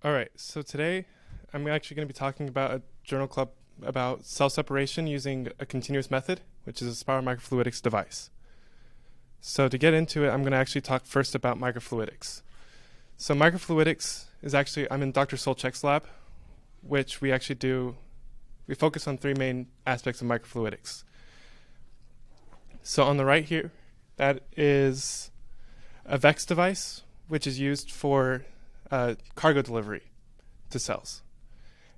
All right, so today I'm actually going to be talking about a journal club about cell separation using a continuous method, which is a spiral microfluidics device. So to get into it, I'm going to actually talk first about microfluidics. So microfluidics is actually, I'm in Dr. Solchek's lab, which we focus on three main aspects of microfluidics. So on the right here, that is a VEX device, which is used for cargo delivery to cells.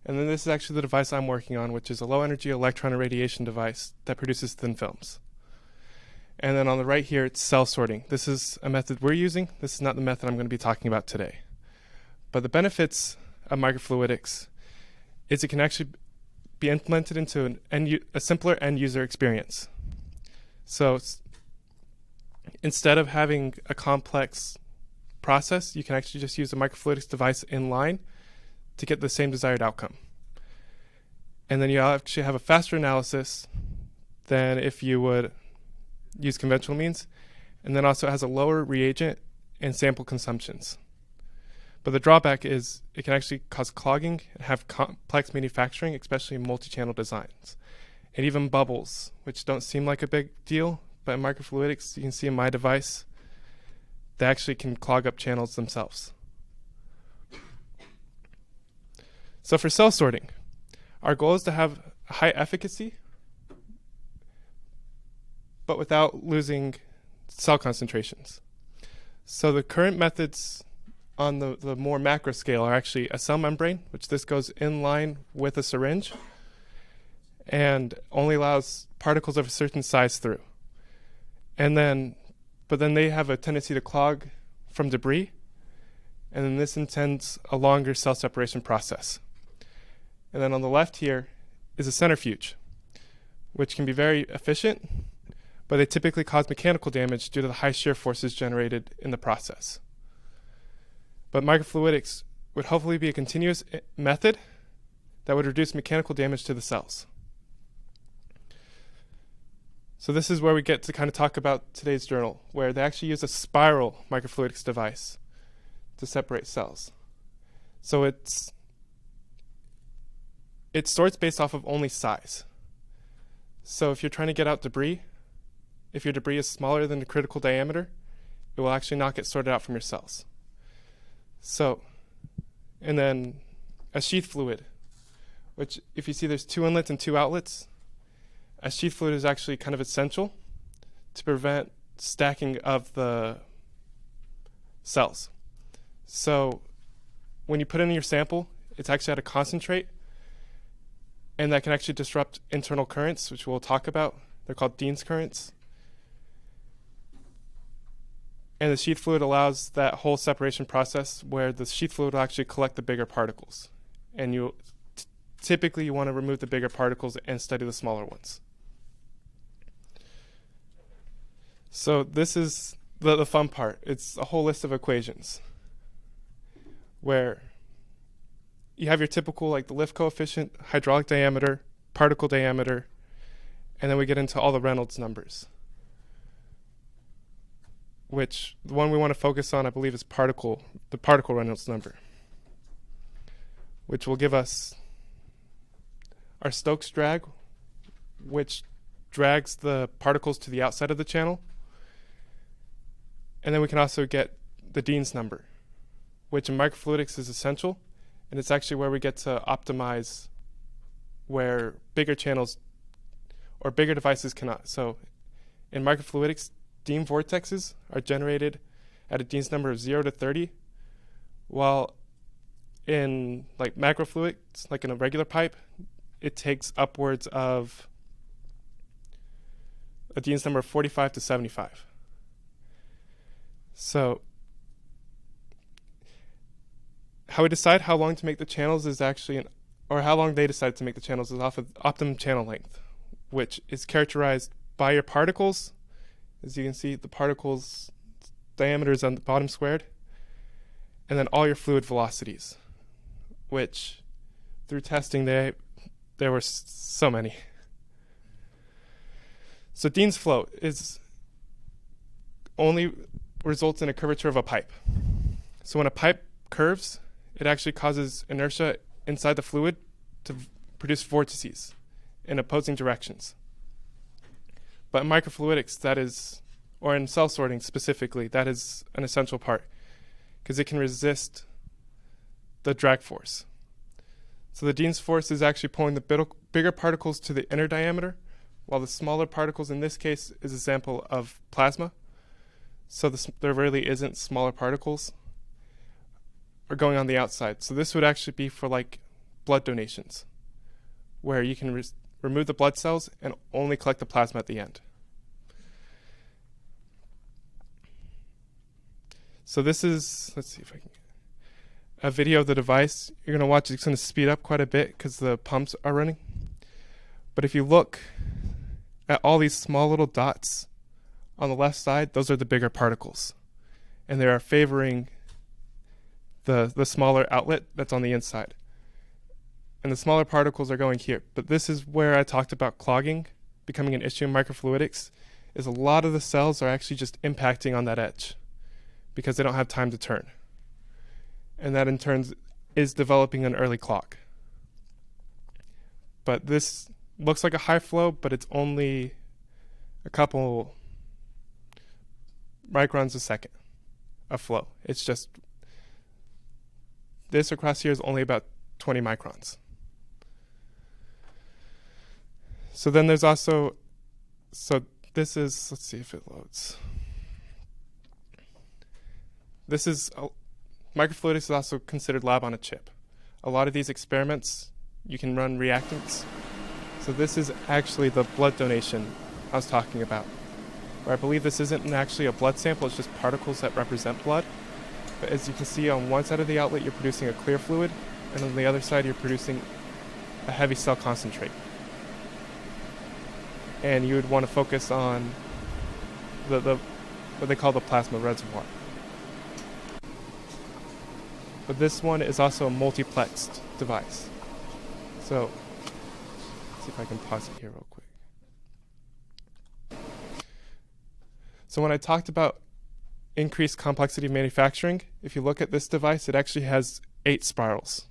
And then this is actually the device I'm working on, which is a low energy electron irradiation device that produces thin films. And then on the right here, it's cell sorting. This is a method we're using. This is not the method I'm going to be talking about today. But the benefits of microfluidics is it can actually be implemented into a simpler end user experience. So instead of having a complex process, you can actually just use a microfluidics device in line to get the same desired outcome. And then you actually have a faster analysis than if you would use conventional means, and then also has a lower reagent and sample consumptions. But the drawback is it can actually cause clogging and have complex manufacturing, especially in multi-channel designs. And even bubbles, which don't seem like a big deal, but in microfluidics, you can see in my device, they actually can clog up channels themselves. So for cell sorting, our goal is to have high efficacy, but without losing cell concentrations. So the current methods on the more macro scale are actually a cell membrane, which this goes in line with a syringe and only allows particles of a certain size through. But then they have a tendency to clog from debris, and then this intends a longer cell separation process. And then on the left here is a centrifuge, which can be very efficient, but they typically cause mechanical damage due to the high shear forces generated in the process. But microfluidics would hopefully be a continuous method that would reduce mechanical damage to the cells. So this is where we get to kind of talk about today's journal, where they actually use a spiral microfluidics device to separate cells. So it sorts based off of only size. So if you're trying to get out debris, if your debris is smaller than the critical diameter, it will actually not get sorted out from your cells. So, and then a sheath fluid, which if you see there's two inlets and two outlets, a sheath fluid is actually kind of essential to prevent stacking of the cells. So when you put in your sample, it's actually at a concentrate, and that can actually disrupt internal currents, which we'll talk about. They're called Dean's currents. And the sheath fluid allows that whole separation process where the sheath fluid will actually collect the bigger particles. And typically you want to remove the bigger particles and study the smaller ones. So this is the fun part. It's a whole list of equations where you have your typical, like the lift coefficient, hydraulic diameter, particle diameter, and then we get into all the Reynolds numbers, which the one we want to focus on, I believe, is the particle Reynolds number, which will give us our Stokes drag, which drags the particles to the outside of the channel. And then we can also get the Dean's number, which in microfluidics is essential, and it's actually where we get to optimize where bigger channels or bigger devices cannot. So in microfluidics, Dean vortexes are generated at a Dean's number of 0 to 30, while in like macrofluidics, like in a regular pipe, it takes upwards of a Dean's number of 45 to 75. So how we decide how long to make the channels is actually, or how long they decide to make the channels is off of optimum channel length, which is characterized by your particles. As you can see, the particles diameter is on the bottom squared, and then all your fluid velocities, which through testing there were so many. So Dean's flow is only results in a curvature of a pipe. So when a pipe curves, it actually causes inertia inside the fluid to produce vortices in opposing directions. But in microfluidics, that is, or in cell sorting specifically, that is an essential part because it can resist the drag force. So the Dean's force is actually pulling the bigger particles to the inner diameter, while the smaller particles in this case is a sample of plasma. So there really isn't smaller particles are going on the outside. So this would actually be for like blood donations, where you can remove the blood cells and only collect the plasma at the end. So this is, let's see if I can get a video of the device. You're going to watch, it's going to speed up quite a bit because the pumps are running. But if you look at all these small little dots on the left side, those are the bigger particles. And they are favoring the smaller outlet that's on the inside. And the smaller particles are going here. But this is where I talked about clogging becoming an issue in microfluidics, is a lot of the cells are actually just impacting on that edge because they don't have time to turn. And that in turn is developing an early clog. But this looks like a high flow, but it's only a couple microns a second of flow. It's just, this across here is only about 20 microns. So then there's also, so this is, let's see if it loads. This is, microfluidics is also considered lab on a chip. A lot of these experiments, you can run reactants. So this is actually the blood donation I was talking about, where I believe this isn't actually a blood sample, it's just particles that represent blood. But as you can see, on one side of the outlet, you're producing a clear fluid, and on the other side, you're producing a heavy cell concentrate. And you would want to focus on what they call the plasma reservoir. But this one is also a multiplexed device. So, let's see if I can pause it here real quick. So when I talked about increased complexity of manufacturing, if you look at this device, it actually has 8 spirals.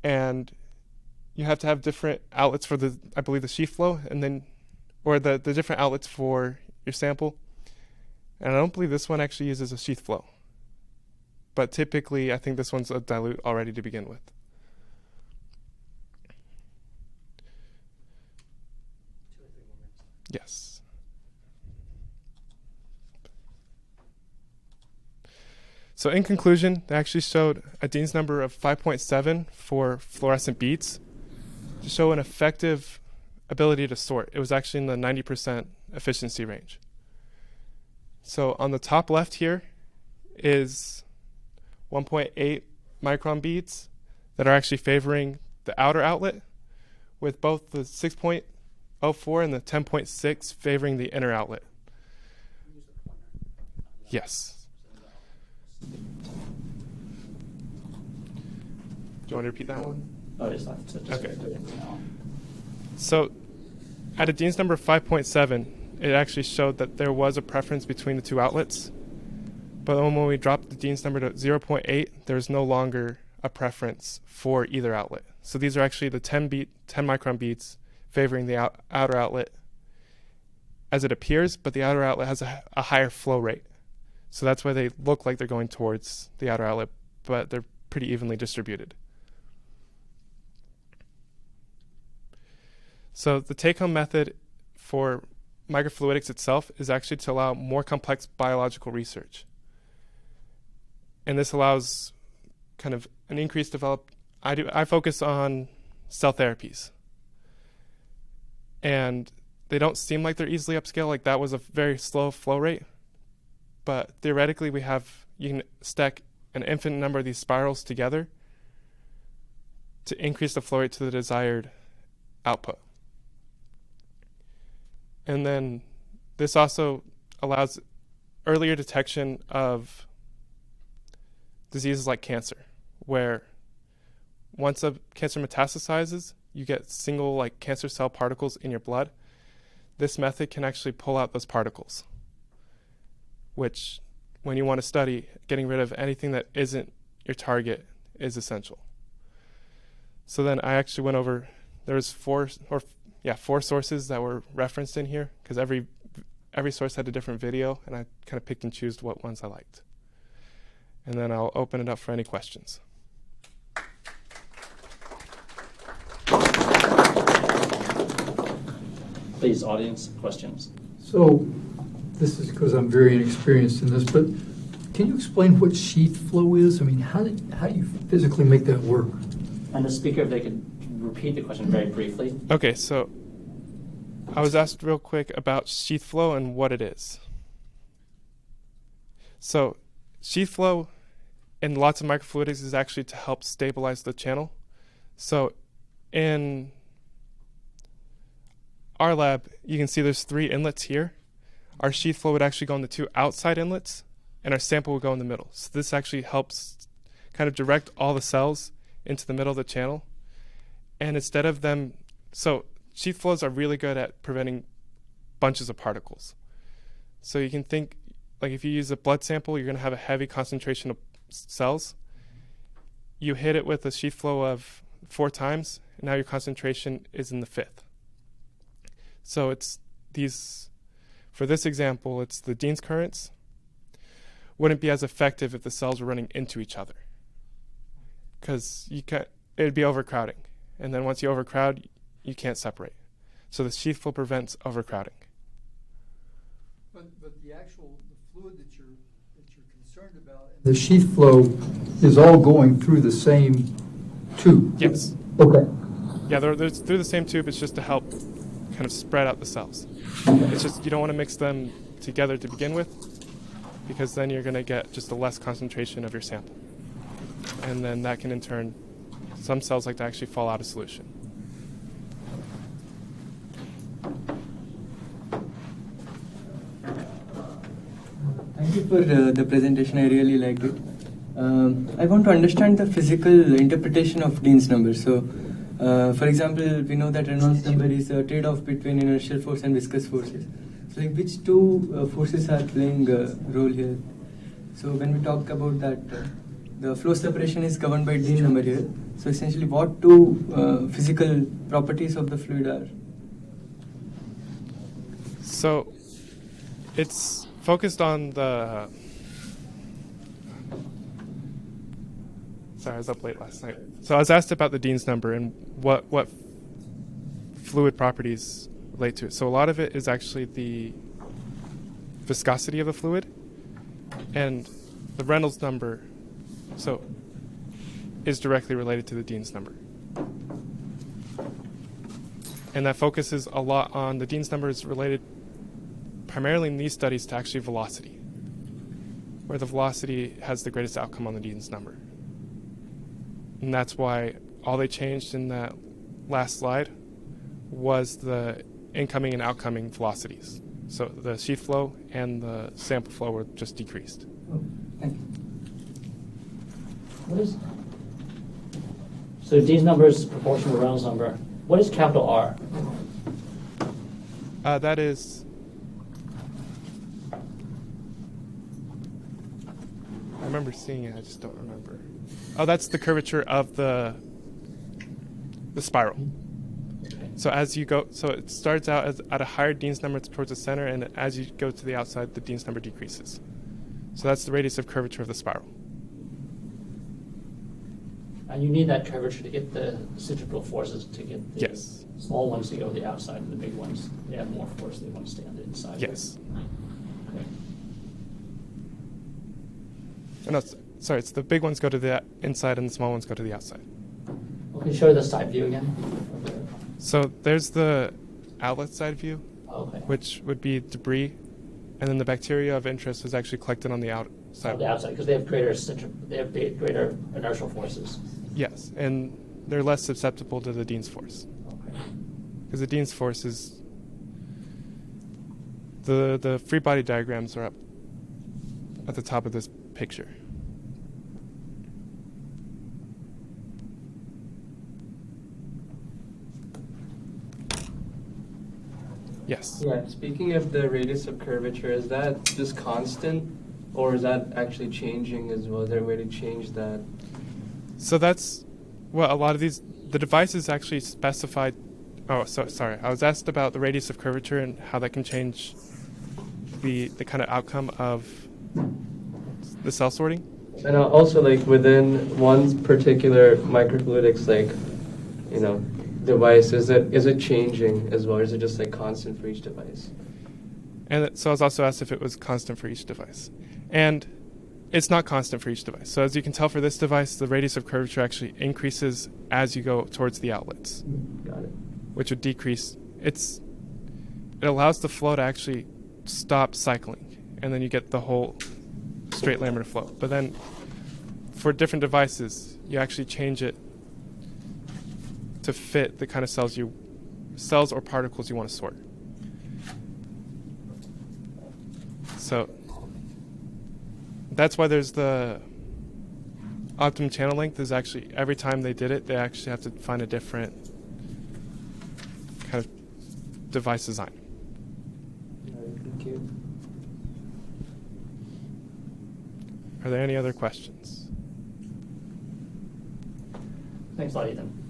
And you have to have different outlets for the, I believe, the sheath flow, and then, or the different outlets for your sample. And I don't believe this one actually uses a sheath flow. But typically, I think this one's a dilute already to begin with. Yes. So in conclusion, they actually showed a Dean's number of 5.7 for fluorescent beads to show an effective ability to sort. It was actually in the 90% efficiency range. So on the top left here is 1.8 micron beads that are actually favoring the outer outlet, with both the 6.04 and the 10.6 favoring the inner outlet. Yes. Do you want to repeat that one? Oh, just left. Okay. So at a Dean's number of 5.7, it actually showed that there was a preference between the two outlets. But when we dropped the Dean's number to 0.8, there's no longer a preference for either outlet. So these are actually the 10 micron beads favoring the outer outlet as it appears, but the outer outlet has a higher flow rate. So that's why they look like they're going towards the outer outlet, but they're pretty evenly distributed. So the take-home method for microfluidics itself is actually to allow more complex biological research. And this allows kind of an increased I focus on cell therapies. And they don't seem like they're easily upscale, like that was a very slow flow rate. But theoretically you can stack an infinite number of these spirals together to increase the flow rate to the desired output. And then this also allows earlier detection of diseases like cancer, where once a cancer metastasizes, you get single like cancer cell particles in your blood. This method can actually pull out those particles, which when you want to study, getting rid of anything that isn't your target is essential. So then I actually went over, there was four sources that were referenced in here, because every source had a different video, and I kind of picked and chose what ones I liked. And then I'll open it up for any questions. Please, audience, questions. So, this is because I'm very inexperienced in this, but can you explain what sheath flow is? I mean, how do you physically make that work? And the speaker, if they could repeat the question very briefly. Okay, so I was asked real quick about sheath flow and what it is. So sheath flow in lots of microfluidics is actually to help stabilize the channel. So in our lab, you can see there's 3 inlets here. Our sheath flow would actually go in the 2 outside inlets, and our sample would go in the middle. So this actually helps kind of direct all the cells into the middle of the channel. And instead of them, so sheath flows are really good at preventing bunches of particles. So you can think, like if you use a blood sample, you're going to have a heavy concentration of cells. You hit it with a sheath flow of 4 times, and now your concentration is in the 5th. So it's these, for this example, it's the Dean's currents wouldn't be as effective if the cells were running into each other, because it'd be overcrowding. And then once you overcrowd, you can't separate. So the sheath flow prevents overcrowding. But the fluid that you're concerned about, the sheath flow is all going through the same tube? Yes. Okay. Yeah, they're through the same tube. It's just to help kind of spread out the cells. It's just you don't want to mix them together to begin with, because then you're going to get just a less concentration of your sample. And then that can in turn, some cells like to actually fall out of solution. Thank you for the presentation. I really liked it. I want to understand the physical interpretation of Dean's number. So, for example, we know that Reynolds number is a trade-off between inertial force and viscous forces. So, like, which 2 forces are playing a role here? So, when we talk about that, the flow separation is governed by Dean number here. So, essentially, what 2 physical properties of the fluid are? So it's focused on the, sorry, I was up late last night. So I was asked about the Dean's number and what fluid properties relate to it. So a lot of it is actually the viscosity of the fluid, and the Reynolds number is directly related to the Dean's number. And that focuses a lot on, the Dean's number is related primarily in these studies to actually velocity, where the velocity has the greatest outcome on the Dean's number. And that's why all they changed in that last slide was the incoming and outcoming velocities. So the sheath flow and the sample flow were just decreased. So Dean's number is proportional to Reynolds number. What is capital R? That is, I remember seeing it, I just don't remember. Oh, that's the curvature of the spiral. So as you go, so it starts out at a higher Dean's number towards the center, and as you go to the outside, the Dean's number decreases. So that's the radius of curvature of the spiral. And you need that curvature to get the centripetal forces to get the Yes. small ones to go to the outside, and the big ones, they have more force, they want to stay on the inside. Yes. Okay. No, sorry, it's the big ones go to the inside and the small ones go to the outside. Okay, show the side view again. So there's the outlet side view, Okay. which would be debris, and then the bacteria of interest is actually collected on the outside. On the outside, because they have greater inertial forces. Yes, and they're less susceptible to the Dean's force. Okay. Because the Dean's force is, the free body diagrams are up at the top of this picture. Yes. Yeah, speaking of the radius of curvature, is that just constant Or is that actually changing as well? Is there a way to change that? So that's what a lot of the devices actually specified. Oh, sorry. I was asked about the radius of curvature and how that can change the kind of outcome of the cell sorting. And also, like, within one particular microfluidics, like, device, is it changing as well, or is it just like constant for each device? And so I was also asked if it was constant for each device. And it's not constant for each device. So as you can tell for this device, the radius of curvature actually increases as you go towards the outlets. Got it. Which would decrease. It allows the flow to actually stop cycling, and then you get the whole straight laminar flow. But then for different devices, you actually change it to fit the kind of cells or particles you want to sort. So that's why there's the optimum channel length is actually, every time they did it, they actually have to find a different kind of device design. Thank you. Are there any other questions? Thanks a lot, Ethan.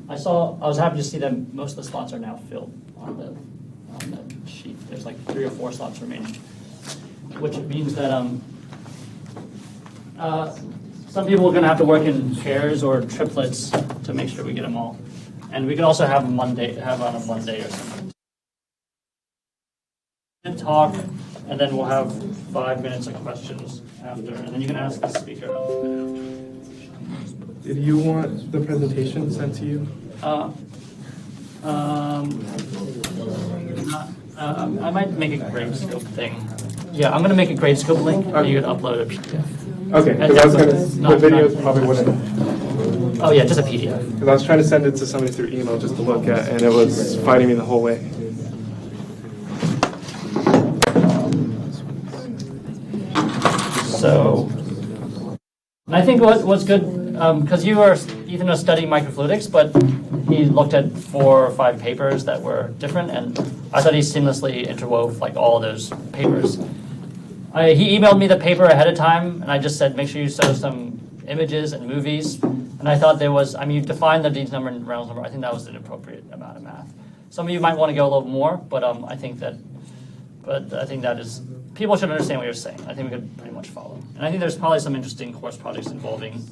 I was happy to see that most of the slots are now filled on the sheet. There's like 3 or 4 slots remaining, which means that some people are going to have to work in pairs or triplets to make sure we get them all. And we could also have on a Monday or something. Talk, and then we'll have 5 minutes of questions after, and then you can ask the speaker. Did you want the presentation sent to you? I might make a grade scope thing. Yeah, I'm going to make a grade scope link, and you can upload a PDF. Okay, because I was going to, the videos probably wouldn't. Oh yeah, just a PDF. Because I was trying to send it to somebody through email just to look at, and it was fighting me the whole way. So, and I think what's good, because Ethan was studying microfluidics, but he looked at 4 or 5 papers that were different, and I thought he seamlessly interwove like all of those papers. He emailed me the paper ahead of time, and I just said, make sure you show some images and movies. And I thought you defined the Dean's number and Reynolds number. I think that was an appropriate amount of math. Some of you might want to go a little more, but I think that is, people should understand what you're saying. I think we could pretty much follow. And I think there's probably some interesting course projects involving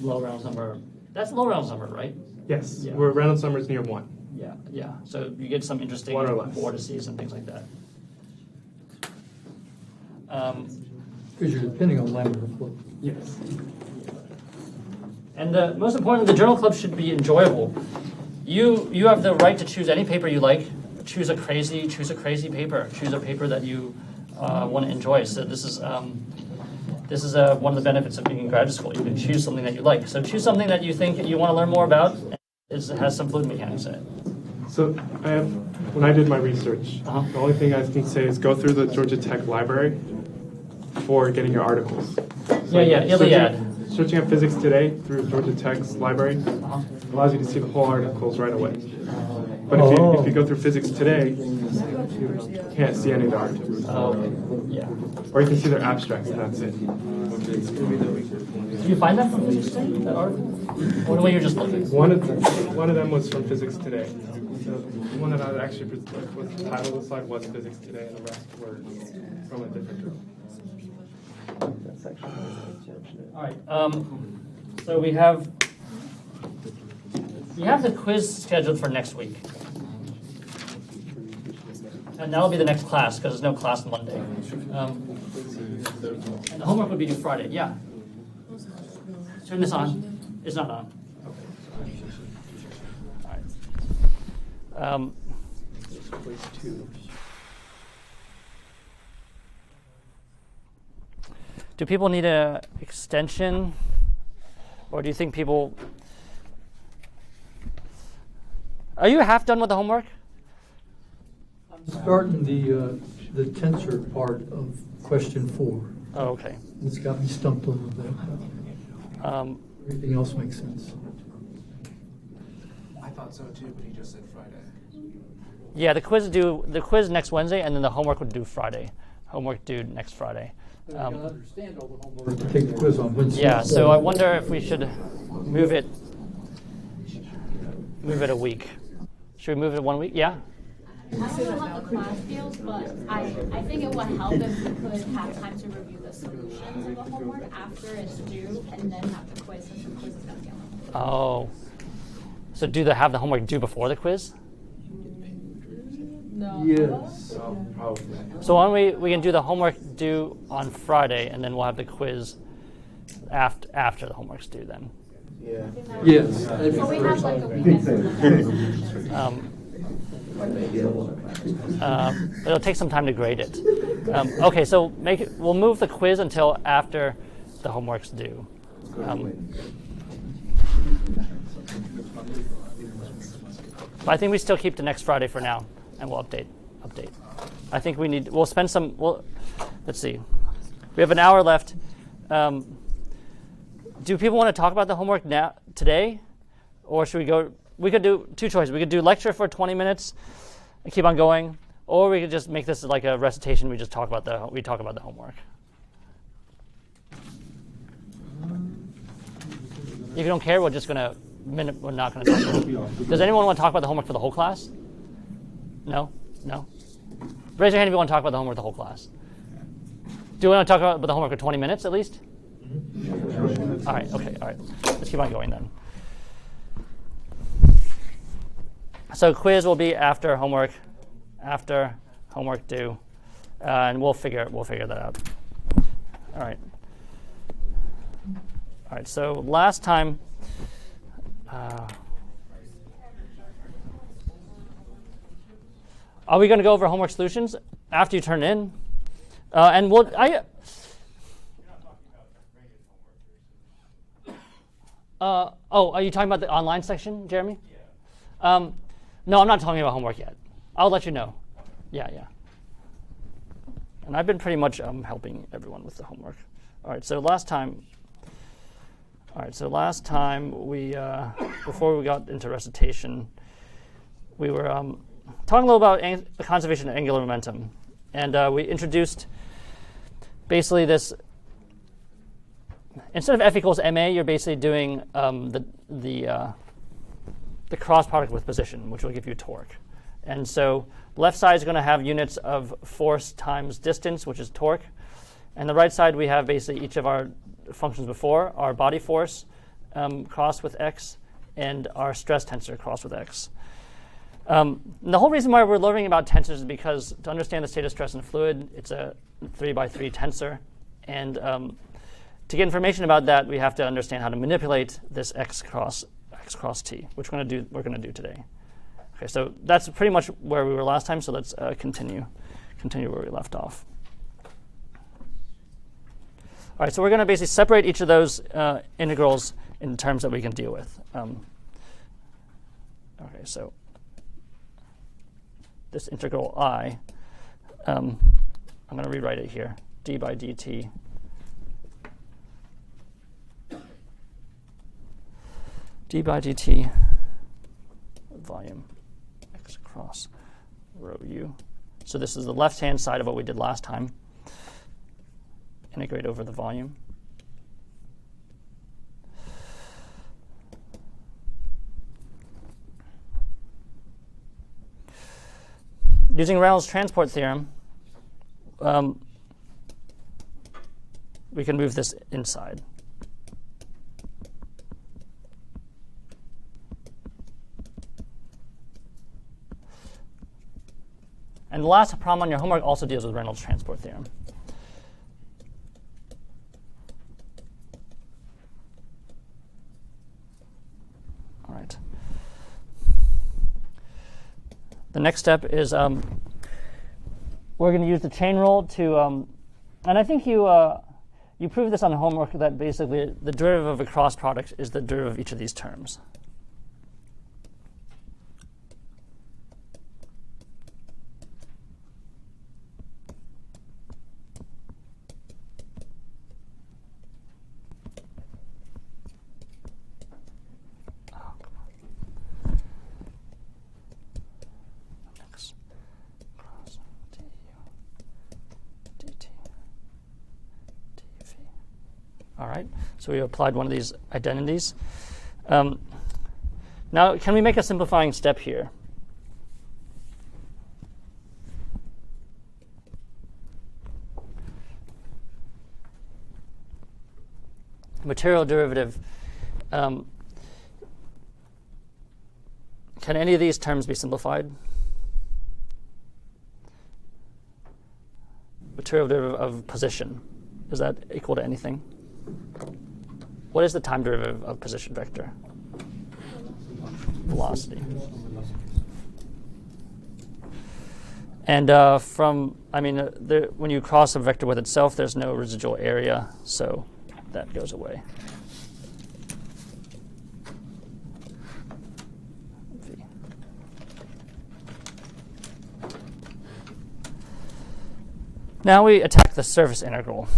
low Reynolds number. That's low Reynolds number, right? Yes, Yeah. where Reynolds number is near 1. Yeah. So you get some interesting 1 or less. vortices and things like that. Because you're depending on laminar flow. Yes. And most importantly, the journal club should be enjoyable. You have the right to choose any paper you like. Choose a crazy paper. Choose a paper that you want to enjoy. So this is one of the benefits of being in graduate school. You can choose something that you like. So choose something that you think you want to learn more about. It has some fluid mechanics in it. So when I did my research, the only thing I can say is go through the Georgia Tech library for getting your articles. So Iliad. Searching up physics today through Georgia Tech's library allows you to see the whole articles right away. But if you go through physics today, you can't see any of the articles. Yeah. Or you can see their abstracts, and that's it. Did you find that from Physics Today, that article? Or the way you're just looking? One of them was from Physics Today. So the one that I actually was the title of the slide was Physics Today, and the rest were from a different journal. That's actually All right. So we have the quiz scheduled for next week. And that'll be the next class, because there's no class Monday. And the homework would be due Friday. Yeah. Turn this on. It's not on. Okay. All right. Do people need an extension? Or do you think people... Are you half done with the homework? I'm starting the tensor part of question 4. Oh, okay. It's got me stumped a little bit. Everything else makes sense. I thought so too, but he just said Friday. Yeah, the quiz next Wednesday, and then the homework would due Friday. Homework due next Friday. Understand all the homework. Take the quiz on Wednesday. Yeah, so I wonder if we should move it a week. Should we move it 1 week? Yeah? I don't know what the class feels, but I think it would help if we could have time to review the solutions of the homework after it's due, and then have the quiz, since the quiz is going to be on the board. Oh. So have the homework due before the quiz? No. Yes. So why don't we can do the homework due on Friday, and then we'll have the quiz after the homework's due then. Yeah. Yes. So we have like a weekend to look at the solutions. It'll take some time to grade it. Okay, so we'll move the quiz until after the homework's due. But I think we still keep the next Friday for now, and we'll update. I think we'll spend some. Let's see. We have an hour left. Do people want to talk about the homework today, or should we go? We could do two choices. We could do lecture for 20 minutes and keep on going, or we could just make this like a recitation. We talk about the homework. If you don't care, we're not going to talk about it. Does anyone want to talk about the homework for the whole class? No? Raise your hand if you want to talk about the homework the whole class. Do you want to talk about the homework for 20 minutes at least? All right, okay, all right. Let's keep on going then. So quiz will be after homework due, and we'll figure that out. All right. All right. So last time, are we going to go over homework solutions after you turn in? And we'll. Are you talking about the online section, Jeremy? Yeah. No, I'm not talking about homework yet. I'll let you know. Yeah. And I've been pretty much helping everyone with the homework. All right. So last time we, before we got into recitation, we were talking a little about the conservation of angular momentum, and we introduced basically this. Instead of F equals ma, you're basically doing the cross product with position, which will give you torque. And so left side is going to have units of force times distance, which is torque. And the right side, we have basically each of our functions before, our body force crossed with x, and our stress tensor crossed with x. And the whole reason why we're learning about tensors is because to understand the state of stress in a fluid, it's a 3x3 tensor. And to get information about that, we have to understand how to manipulate this x cross t, which we're going to do today. Okay, so that's pretty much where we were last time. So let's continue where we left off. All right, so we're going to basically separate each of those integrals in terms that we can deal with. Okay, so this integral I, I'm going to rewrite it here, d by dt. d by dt volume x across rho u. So this is the left-hand side of what we did last time. Integrate over the volume. Using Reynolds transport theorem, we can move this inside. And the last problem on your homework also deals with Reynolds transport theorem. All right. The next step is we're going to use the chain rule to, and I think you proved this on homework that basically the derivative of a cross product is the derivative of each of these terms. All right, so we applied one of these identities. Now, can we make a simplifying step here? Material derivative. Can any of these terms be simplified? Material derivative of position. Is that equal to anything? What is the time derivative of position vector? Velocity. And when you cross a vector with itself, there's no residual area, so that goes away. V. Now we attack the surface integral.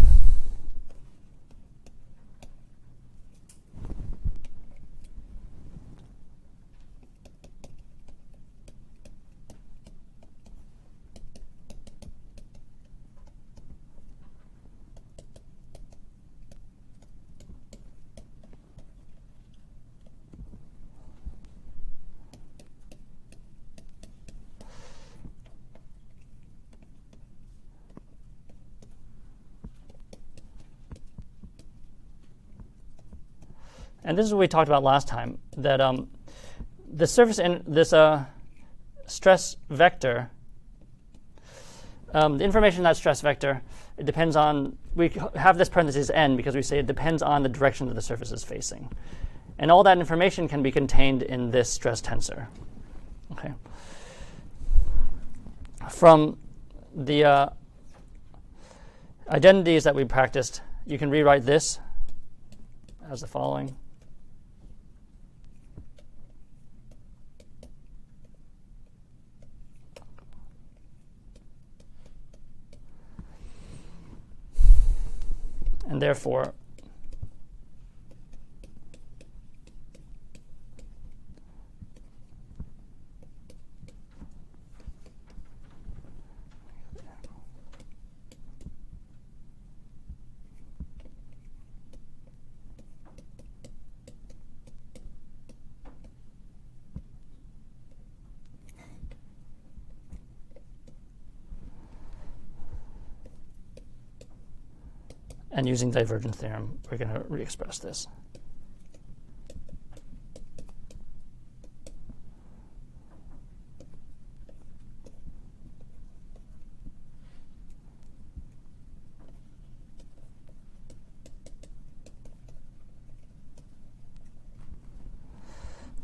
And this is what we talked about last time, that the surface in this stress vector, the information in that stress vector, it depends on, we have this parentheses n because we say it depends on the direction that the surface is facing. And all that information can be contained in this stress tensor. Okay. From the identities that we practiced, you can rewrite this as the following. And therefore, and using divergence theorem, we're going to re-express this.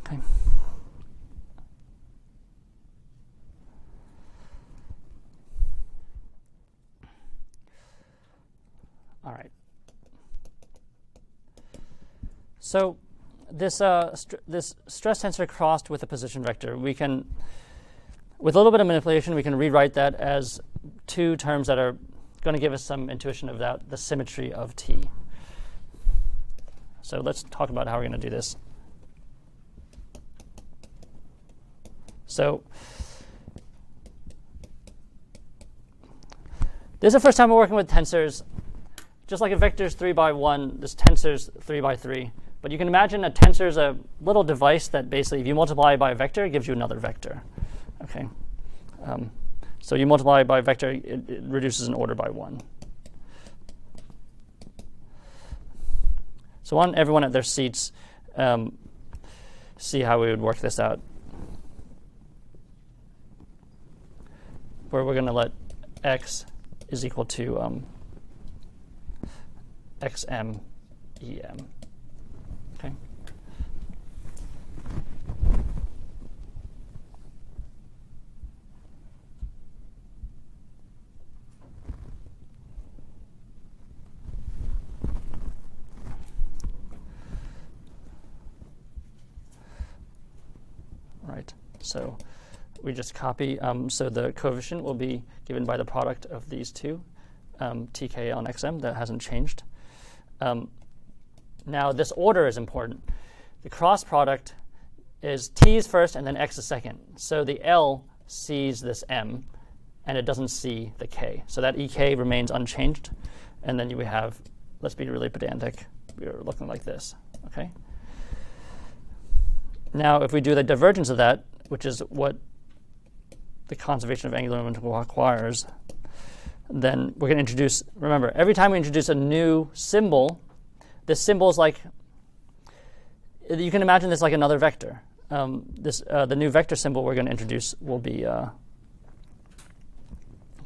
Okay. All right. So this this stress tensor crossed with a position vector, we can, with a little bit of manipulation, we can rewrite that as two terms that are going to give us some intuition of that, the symmetry of T. So let's talk about how we're going to do this. So this is the first time we're working with tensors. Just like a vector is 3 by 1, this tensor is 3 by 3. But you can imagine a tensor is a little device that basically, if you multiply by a vector, it gives you another vector. Okay. So you multiply by a vector, it reduces in order by 1. So I want everyone at their seats see how we would work this out. Where we're going to let x is equal to xm em. Okay. Right. So we just copy. So the coefficient will be given by the product of these two, tk on xm. That hasn't changed. Now this order is important. The cross product is t is first and then x is second. So the L sees this m and it doesn't see the k. So that ek remains unchanged. And then you have let's be really pedantic. We're looking like this, okay? Now, if we do the divergence of that, which is what the conservation of angular momentum requires, then we're going to introduce, remember, every time we introduce a new symbol, this symbol is like, you can imagine this like another vector. The new vector symbol we're going to introduce will be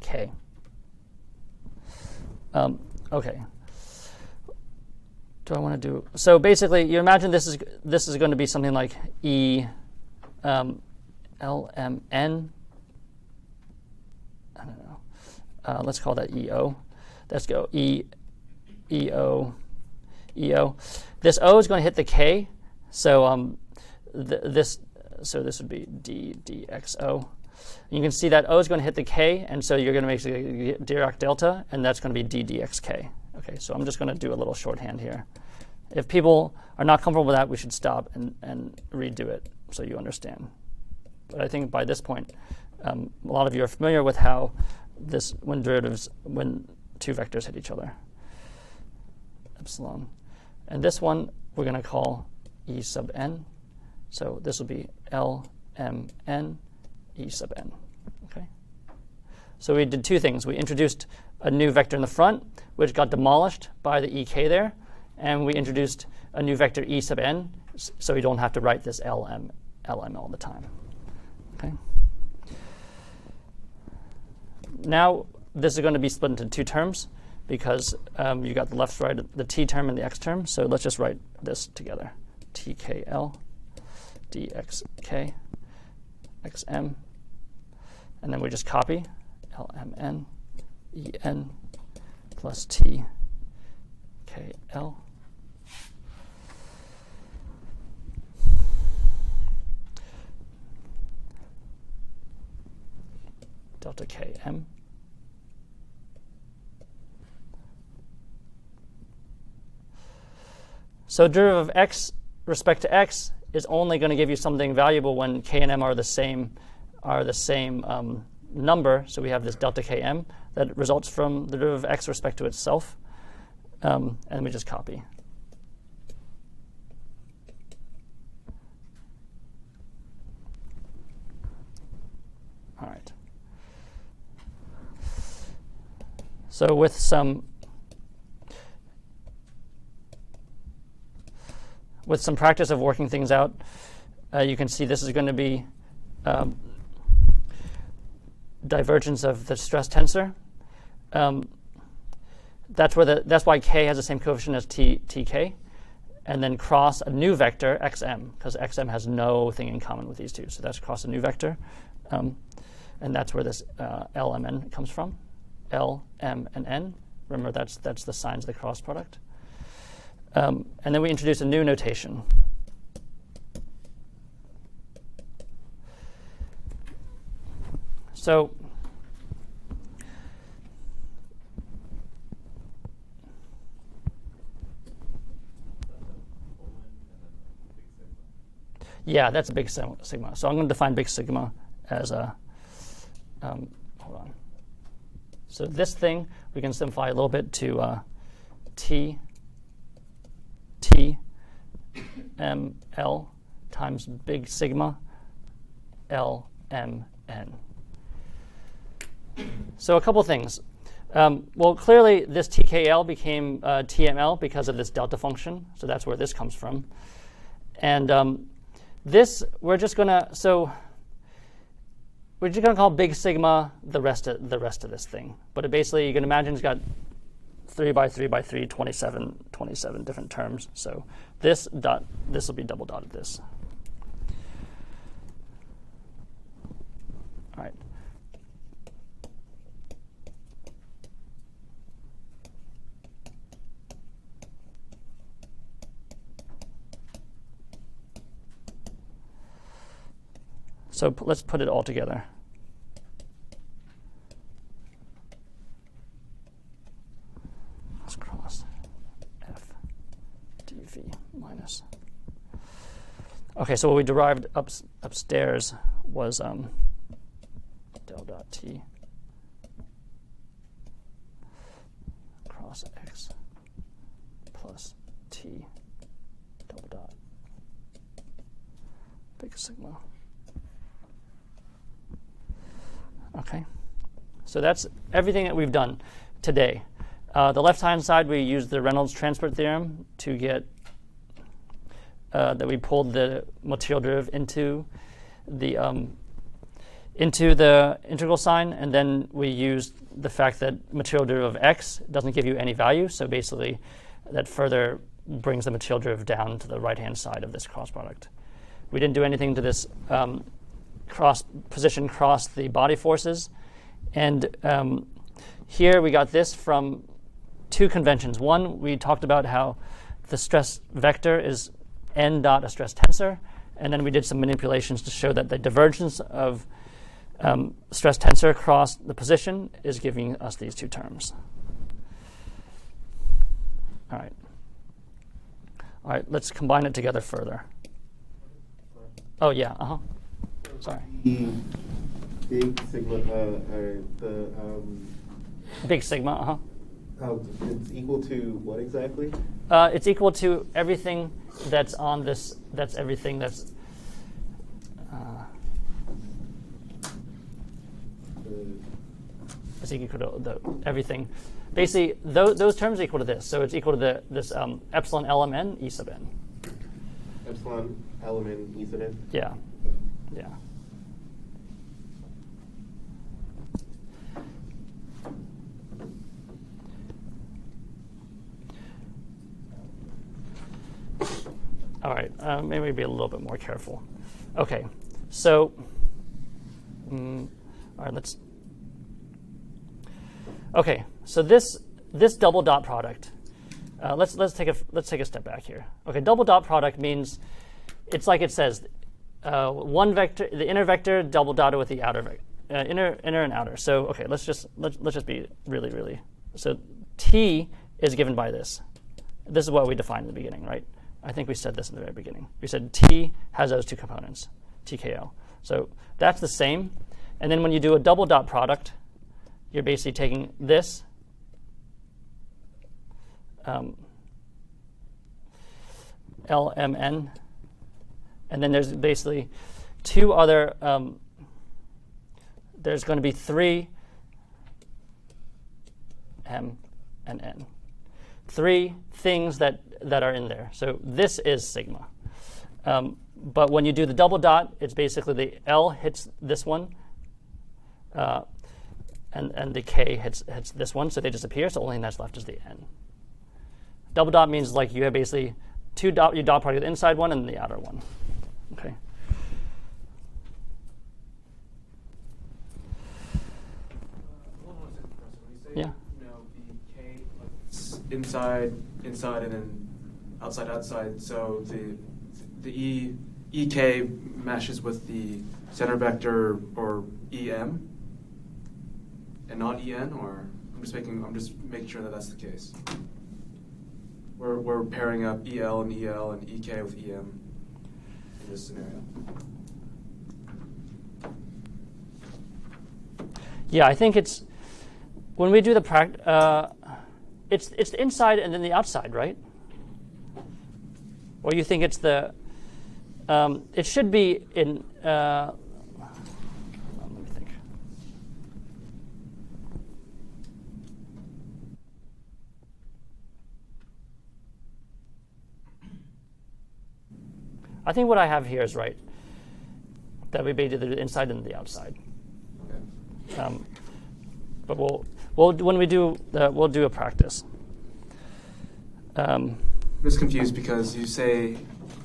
k. Okay. Do I want to do? So basically, you imagine this is going to be something like E LMN. I don't know. Let's call that EO. Let's go EO. This O is going to hit the K. So this would be DXO. You can see that O is going to hit the K, and so you're going to make Dirac delta, and that's going to be DXK. Okay, so I'm just going to do a little shorthand here. If people are not comfortable with that, we should stop and redo it so you understand. But I think by this point, a lot of you are familiar with how when two vectors hit each other. Epsilon. And this one we're going to call E sub n. So this will be LMN E sub n. Okay. So we did two things. We introduced a new vector in the front, which got demolished by the EK there, and we introduced a new vector E sub n, so we don't have to write this LM all the time. Okay. Now this is going to be split into two terms because you got the left, right, the t term and the x term. So let's just write this together: TKL, DXK, XM, and then we just copy LMN, EN plus TKL. Delta KM. So derivative of x respect to x is only going to give you something valuable when k and m are the same number. So we have this delta km that results from the derivative of x respect to itself, and we just copy. All right. So with some practice of working things out, you can see this is going to be divergence of the stress tensor. That's why k has the same coefficient as tk, and then cross a new vector xm, because xm has no thing in common with these two. So that's cross a new vector, and that's where this lmn comes from. L, M, and N. Remember, that's the signs of the cross product. And then we introduce a new notation. So yeah, that's a big sigma. So I'm going to define big sigma as a, hold on. So this thing, we can simplify a little bit to T M L times big sigma L M N. So a couple things. Well, clearly this TKL became TML because of this delta function. So that's where this comes from. And this, we're just going to call big sigma the rest of this thing. But it basically, you can imagine it's got 3 by 3 by 3, 27 different terms. So this will be double dotted this. All right. So let's put it all together. Let's cross F dV minus. Okay, so what we derived upstairs was del dot T cross X sigma. Okay, so that's everything that we've done today. The left-hand side, we used the Reynolds transport theorem to get that we pulled the material derivative into the integral sign, and then we used the fact that material derivative of x doesn't give you any value, so basically that further brings the material derivative down to the right-hand side of this cross product. We didn't do anything to this position cross the body forces, and here we got this from two conventions. One, we talked about how the stress vector is n dot a stress tensor, and then we did some manipulations to show that the divergence of stress tensor across the position is giving us these two terms. All right, let's combine it together further. Oh yeah, sorry. The big sigma, Big sigma, it's equal to what exactly? It's equal to everything that's on this. That's everything that's. It's equal to everything. Basically, those terms are equal to this. So it's equal to this epsilon lmn e sub n. Epsilon element e sub n? Yeah. Yeah. All right, maybe be a little bit more careful. Okay, so, all right, let's. Okay, so this double dot product. Let's take a step back here. Okay, double dot product means it's like it says, one vector, the inner vector double dotted with the outer vector, inner and outer. So okay, let's just be really. So T is given by this. This is what we defined in the beginning, right? I think we said this in the very beginning. We said T has those two components, TKO. So that's the same. And then when you do a double dot product, you're basically taking this LMN, and then there's basically two other, there's going to be 3 M and N. 3 things that are in there. So this is sigma. But when you do the double dot, it's basically the L hits this one, and the K hits this one, so they disappear, so the only thing that's left is the N. Double dot means like you have basically you dot product the inside one and the outer one. Okay. Yeah. The K, inside, and then outside. So the EK matches with the center vector or EM, and not EN. Or I'm just making sure that that's the case. We're pairing up EL and EK with EM in this scenario. Yeah, I think it's when we do the it's the inside and then the outside, right? Or you think it's the it should be in let me think. I think what I have here is right. That we basically do the inside and the outside. Okay. But we'll when we do we'll do a practice. I'm just confused because you say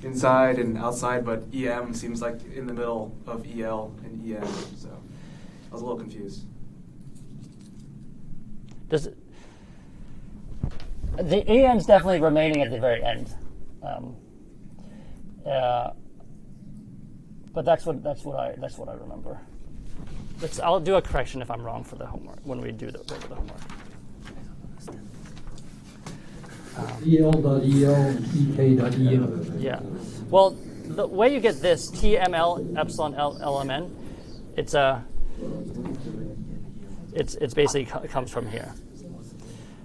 inside and outside, but EM seems like in the middle of EL and EM, so I was a little confused. Does it, the EN's definitely remaining at the very end, but that's what I remember. I'll do a correction if I'm wrong for the homework when we do the homework. EL.EL, EK.EM. Yeah. Well, the way you get this TML epsilon LMN, it's basically comes from here.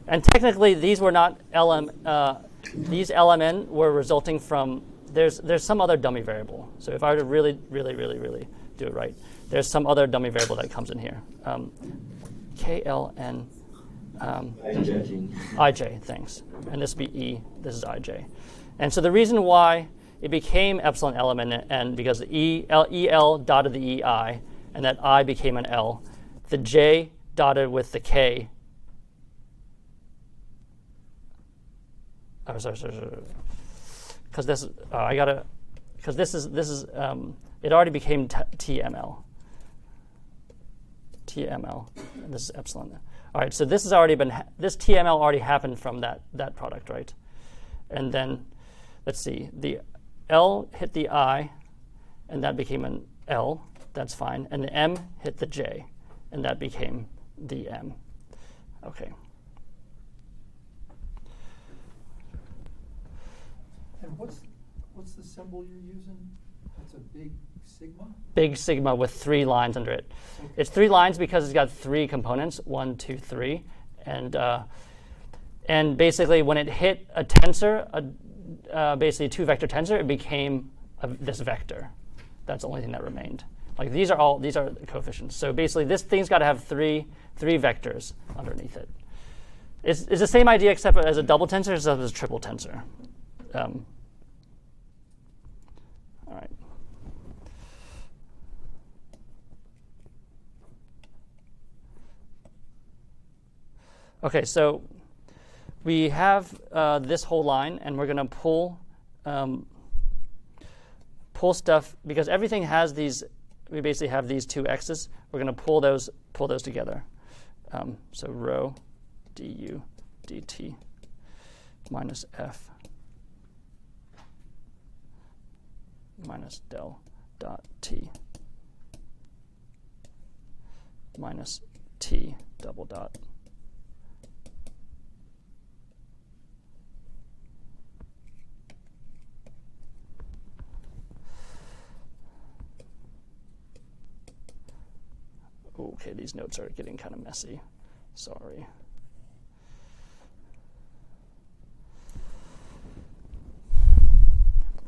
And technically, these were not these LMN were resulting from there's some other dummy variable. So if I were to really do it right, there's some other dummy variable that comes in here. KLN IJ, thanks. And this would be E, this is IJ. And so the reason why it became epsilon L and N, because the EL dotted the EI, and that I became an L. The J dotted with the K. Oh, sorry. Because this, it already became TML. TML, and this is epsilon. All right, so this has already been, this TML already happened from that product, right? And then, let's see, the L hit the I, and that became an L, that's fine. And the M hit the J, and that became the M. Okay. And what's the symbol you're using? It's a big sigma? Big sigma with 3 lines under it. Okay. It's 3 lines because it's got 3 components, 1, 2, 3. And basically when it hit a tensor, basically a 2-vector tensor, it became this vector. That's the only thing that remained. Like these are the coefficients. So basically this thing's got to have three vectors underneath it. It's the same idea except as a double tensor as a triple tensor. All right. Okay, so we have this whole line, and we're going to pull stuff because everything has these. We basically have these 2 x's. We're going to pull those together. So rho du dt minus f minus del dot t minus t double dot. Okay, these notes are getting kind of messy. Sorry.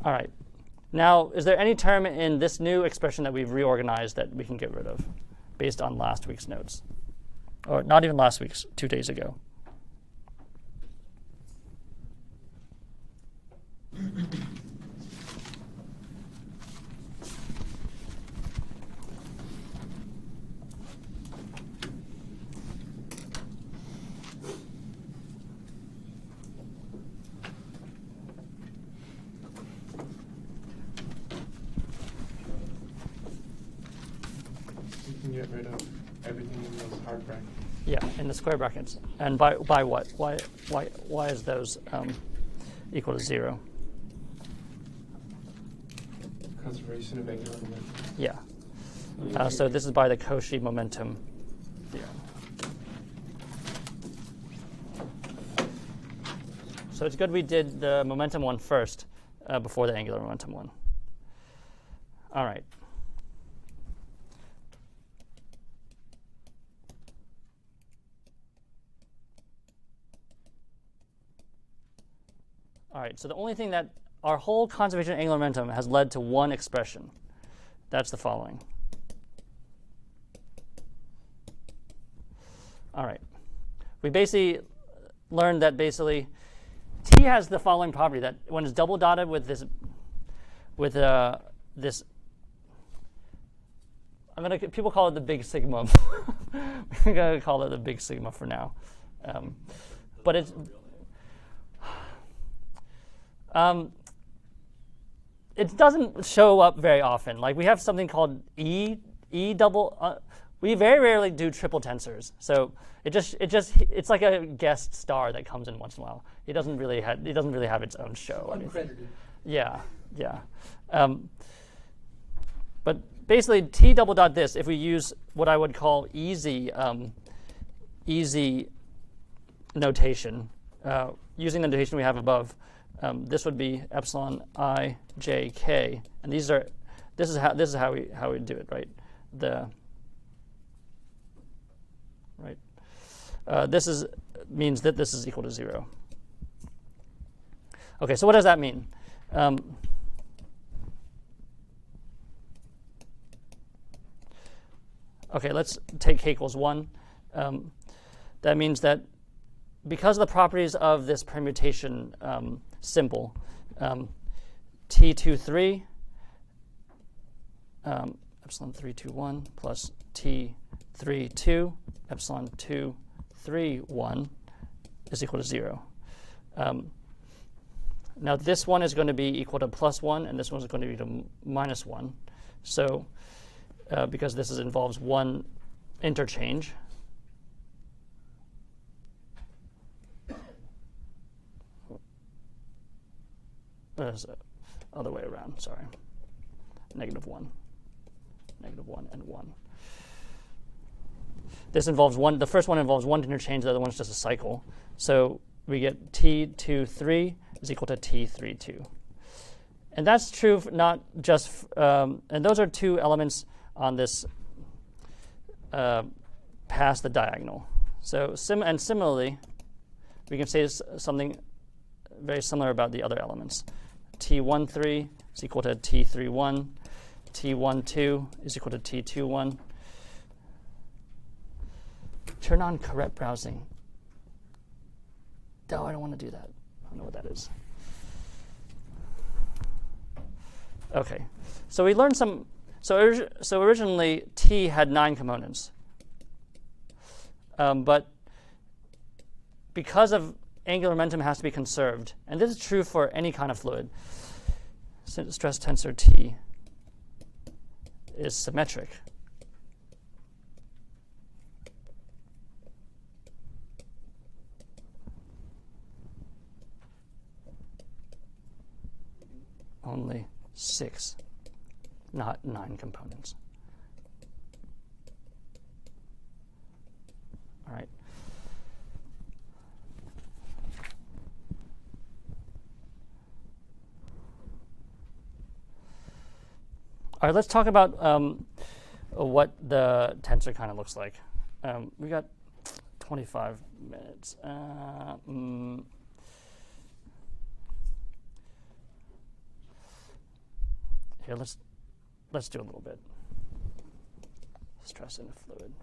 All right. Now, is there any term in this new expression that we've reorganized that we can get rid of based on last week's notes? Or not even last week's, 2 days ago. Get rid of everything in those hard brackets. Yeah, in the square brackets. And by what? Why is those equal to 0? Conservation of angular momentum. Yeah. So this is by the Cauchy momentum theorem. So it's good we did the momentum one first before the angular momentum one. All right. All right, so the only thing that our whole conservation of angular momentum has led to one expression. That's the following. All right. We basically learned that basically T has the following property, that when it's double dotted with this, people call it the big sigma. We're going to call it the big sigma for now. But it's, it doesn't show up very often. Like we have something called E double. We very rarely do triple tensors, so it's like a guest star that comes in once in a while. It doesn't really have its own show. Uncredited. Yeah. But basically, T double dot this. If we use what I would call easy notation, using the notation we have above. This would be epsilon I j k, and this is how we do it, right? This means that this is equal to 0. Okay, so what does that mean? Okay, let's take k equals 1. That means that because of the properties of this permutation symbol, T23 epsilon 3, 2, 1 plus T3, 2 epsilon 2, 3, 1 is equal to 0. Now this one is going to be equal to plus 1, and this one is going to be to minus 1. So because this involves one interchange, other way around, sorry. -1, -1, and 1. This involves one, the first one involves one interchange, the other one's just a cycle. So we get T23 is equal to T32. And that's true not just, and those are two elements on this past the diagonal. So similarly, we can say something very similar about the other elements. T13 is equal to T31. T12 is equal to T21. Turn on correct browsing. No, I don't want to do that. I don't know what that is. Okay, so we learned some. So originally T had 9 components, but because of angular momentum has to be conserved, and this is true for any kind of fluid, stress tensor T is symmetric. Only 6, not 9 components. All right. All right, let's talk about what the tensor kind of looks like. We got 25 minutes. Here, let's do a little bit. Stress in a fluid.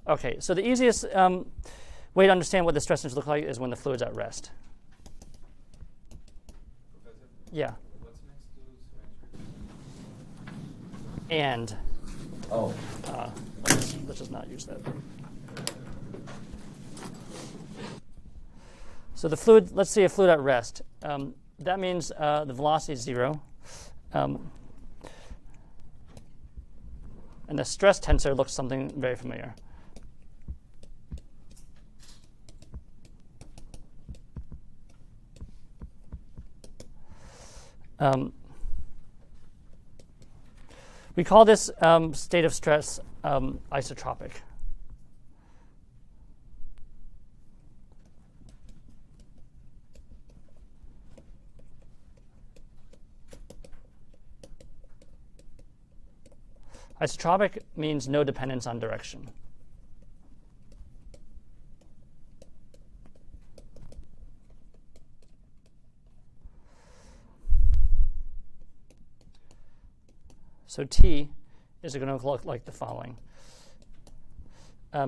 Okay, so the easiest way to understand what the stress tensors look like is when the fluid's at rest. Yeah. What's next to symmetric? And. Oh. Let's just not use that. So the fluid, let's see a fluid at rest. That means the velocity is 0. And the stress tensor looks something very familiar. We call this state of stress isotropic. Isotropic means no dependence on direction. So T is going to look like the following.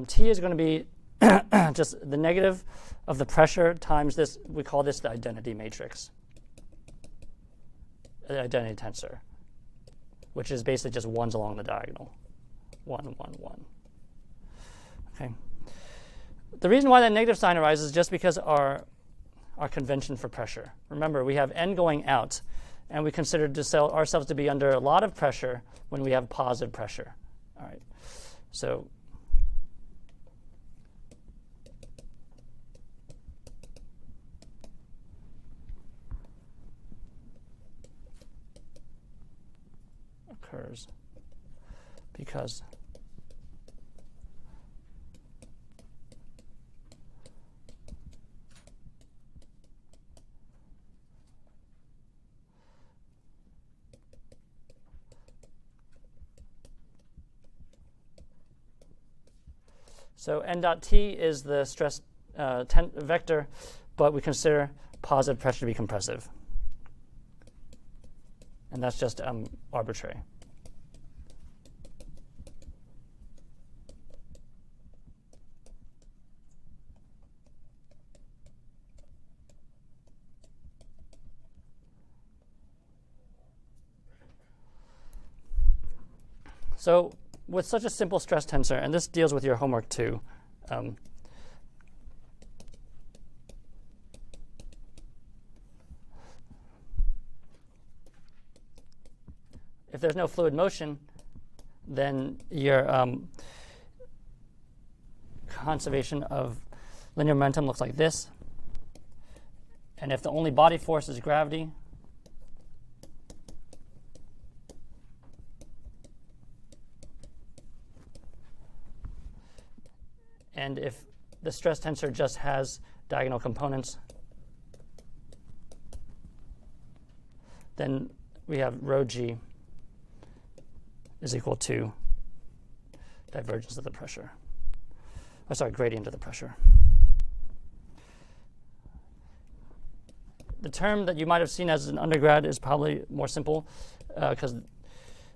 T is going to be just the negative of the pressure times this. We call this the identity matrix, the identity tensor, which is basically just ones along the diagonal. 1, 1, 1. Okay. The reason why that negative sign arises is just because our convention for pressure. Remember, we have n going out, and we consider ourselves to be under a lot of pressure when we have positive pressure. All right. So occurs because so n dot T is the stress vector, but we consider positive pressure to be compressive. and that's just arbitrary. So with such a simple stress tensor, and this deals with your homework too, if there's no fluid motion, then your conservation of linear momentum looks like this. And if the only body force is gravity, and if the stress tensor just has diagonal components, then we have rho g is equal to divergence of the pressure. Oh, sorry, gradient of the pressure. The term that you might have seen as an undergrad is probably more simple because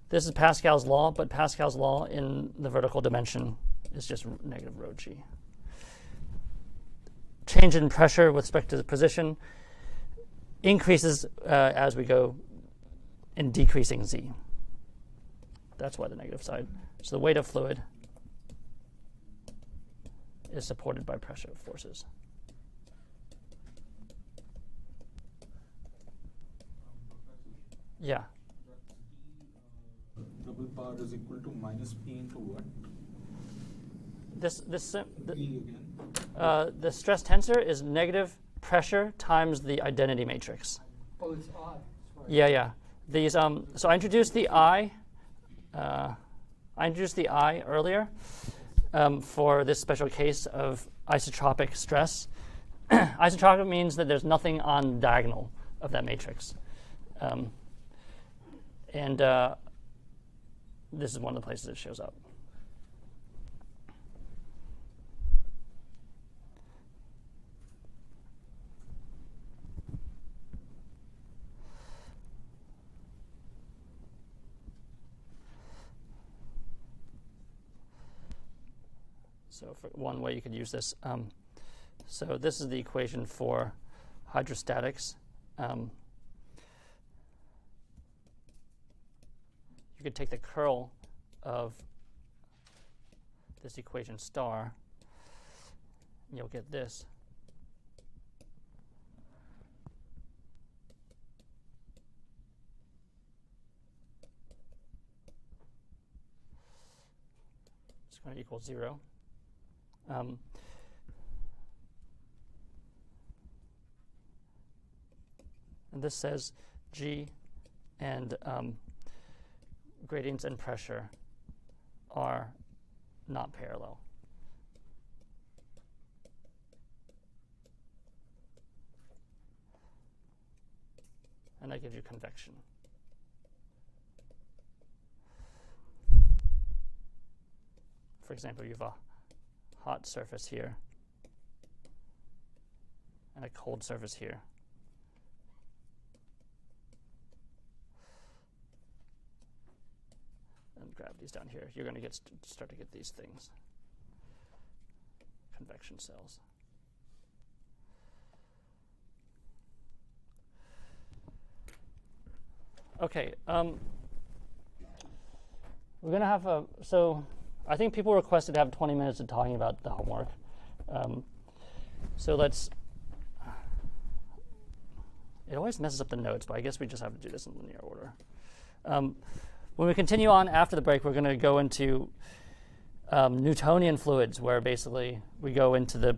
this is Pascal's law, but Pascal's law in the vertical dimension is just negative rho g. Change in pressure with respect to the position increases as we go in decreasing z. That's why the negative side. So the weight of fluid is supported by pressure forces. Yeah. Double bar is equal to minus P into what? The stress tensor is negative pressure times the identity matrix. Oh, it's odd. Yeah. These so I introduced the I. I introduced the I earlier for this special case of isotropic stress. Isotropic means that there's nothing on diagonal of that matrix. And this is one of the places it shows up. So for one way you could use this. So this is the equation for hydrostatics. You could take the curl of this equation star, and you'll get this. It's going to equal 0. And this says G and gradients and pressure are not parallel. And that gives you convection. For example, you have a hot surface here and a cold surface here. And gravity's down here. You're going to start to get these things, convection cells. Okay, we're going to have a, so I think people requested to have 20 minutes of talking about the homework. So let's, it always messes up the notes, but I guess we just have to do this in linear order. When we continue on after the break, we're going to go into Newtonian fluids, where basically we go into the,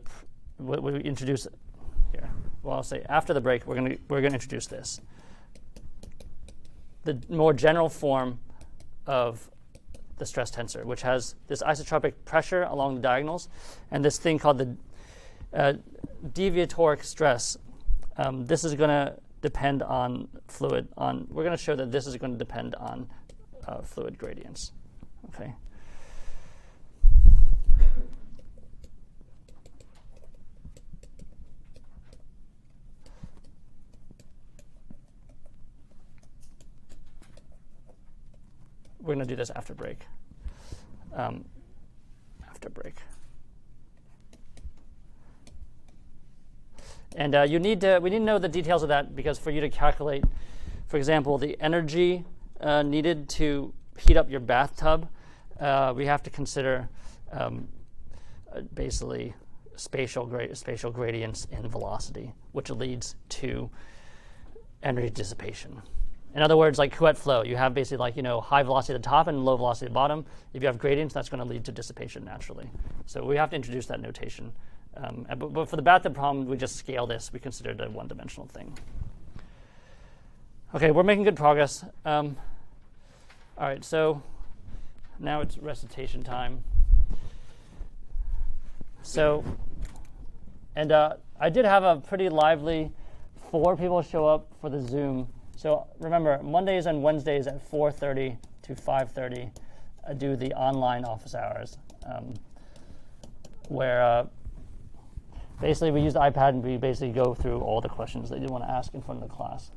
we introduce here. Well, I'll say after the break, we're going to introduce this. The more general form of the stress tensor, which has this isotropic pressure along the diagonals and this thing called the deviatoric stress. This is going to depend on fluid. We're going to show that this is going to depend on fluid gradients. Okay. we're going to do this after break. After break. And we need to know the details of that, because for you to calculate, for example, the energy needed to heat up your bathtub, we have to consider basically spatial gradients in velocity, which leads to energy dissipation. In other words, like Couette flow, you have basically like, high velocity at the top and low velocity at the bottom. If you have gradients, that's going to lead to dissipation naturally. So we have to introduce that notation. But for the bathtub problem, we just scale this. We consider it a one-dimensional thing. Okay, we're making good progress. All right, so now it's recitation time. So, and I did have a pretty lively 4 people show up for the Zoom. So remember, Mondays and Wednesdays at 4:30 to 5:30, I do the online office hours, where basically we use the iPad and we basically go through all the questions that you want to ask in front of the class.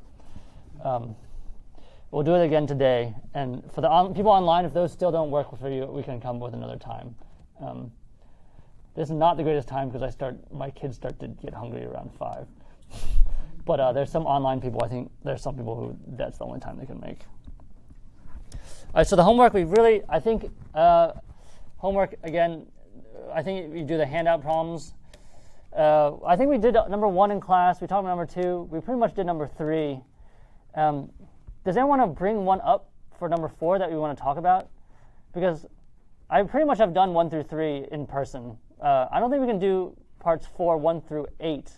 We'll do it again today. And for the people online, if those still don't work for you, we can come with another time. This is not the greatest time because my kids start to get hungry around 5. But there's some online people, I think there's some people who that's the only time they can make. All right, so the homework, homework, again, I think you do the handout problems. I think we did number 1 in class. We talked about number 2. We pretty much did number 3. Does anyone want to bring one up for number 4 that we want to talk about? Because I pretty much have done 1 through 3 in person. I don't think we can do parts 4, 1 through 8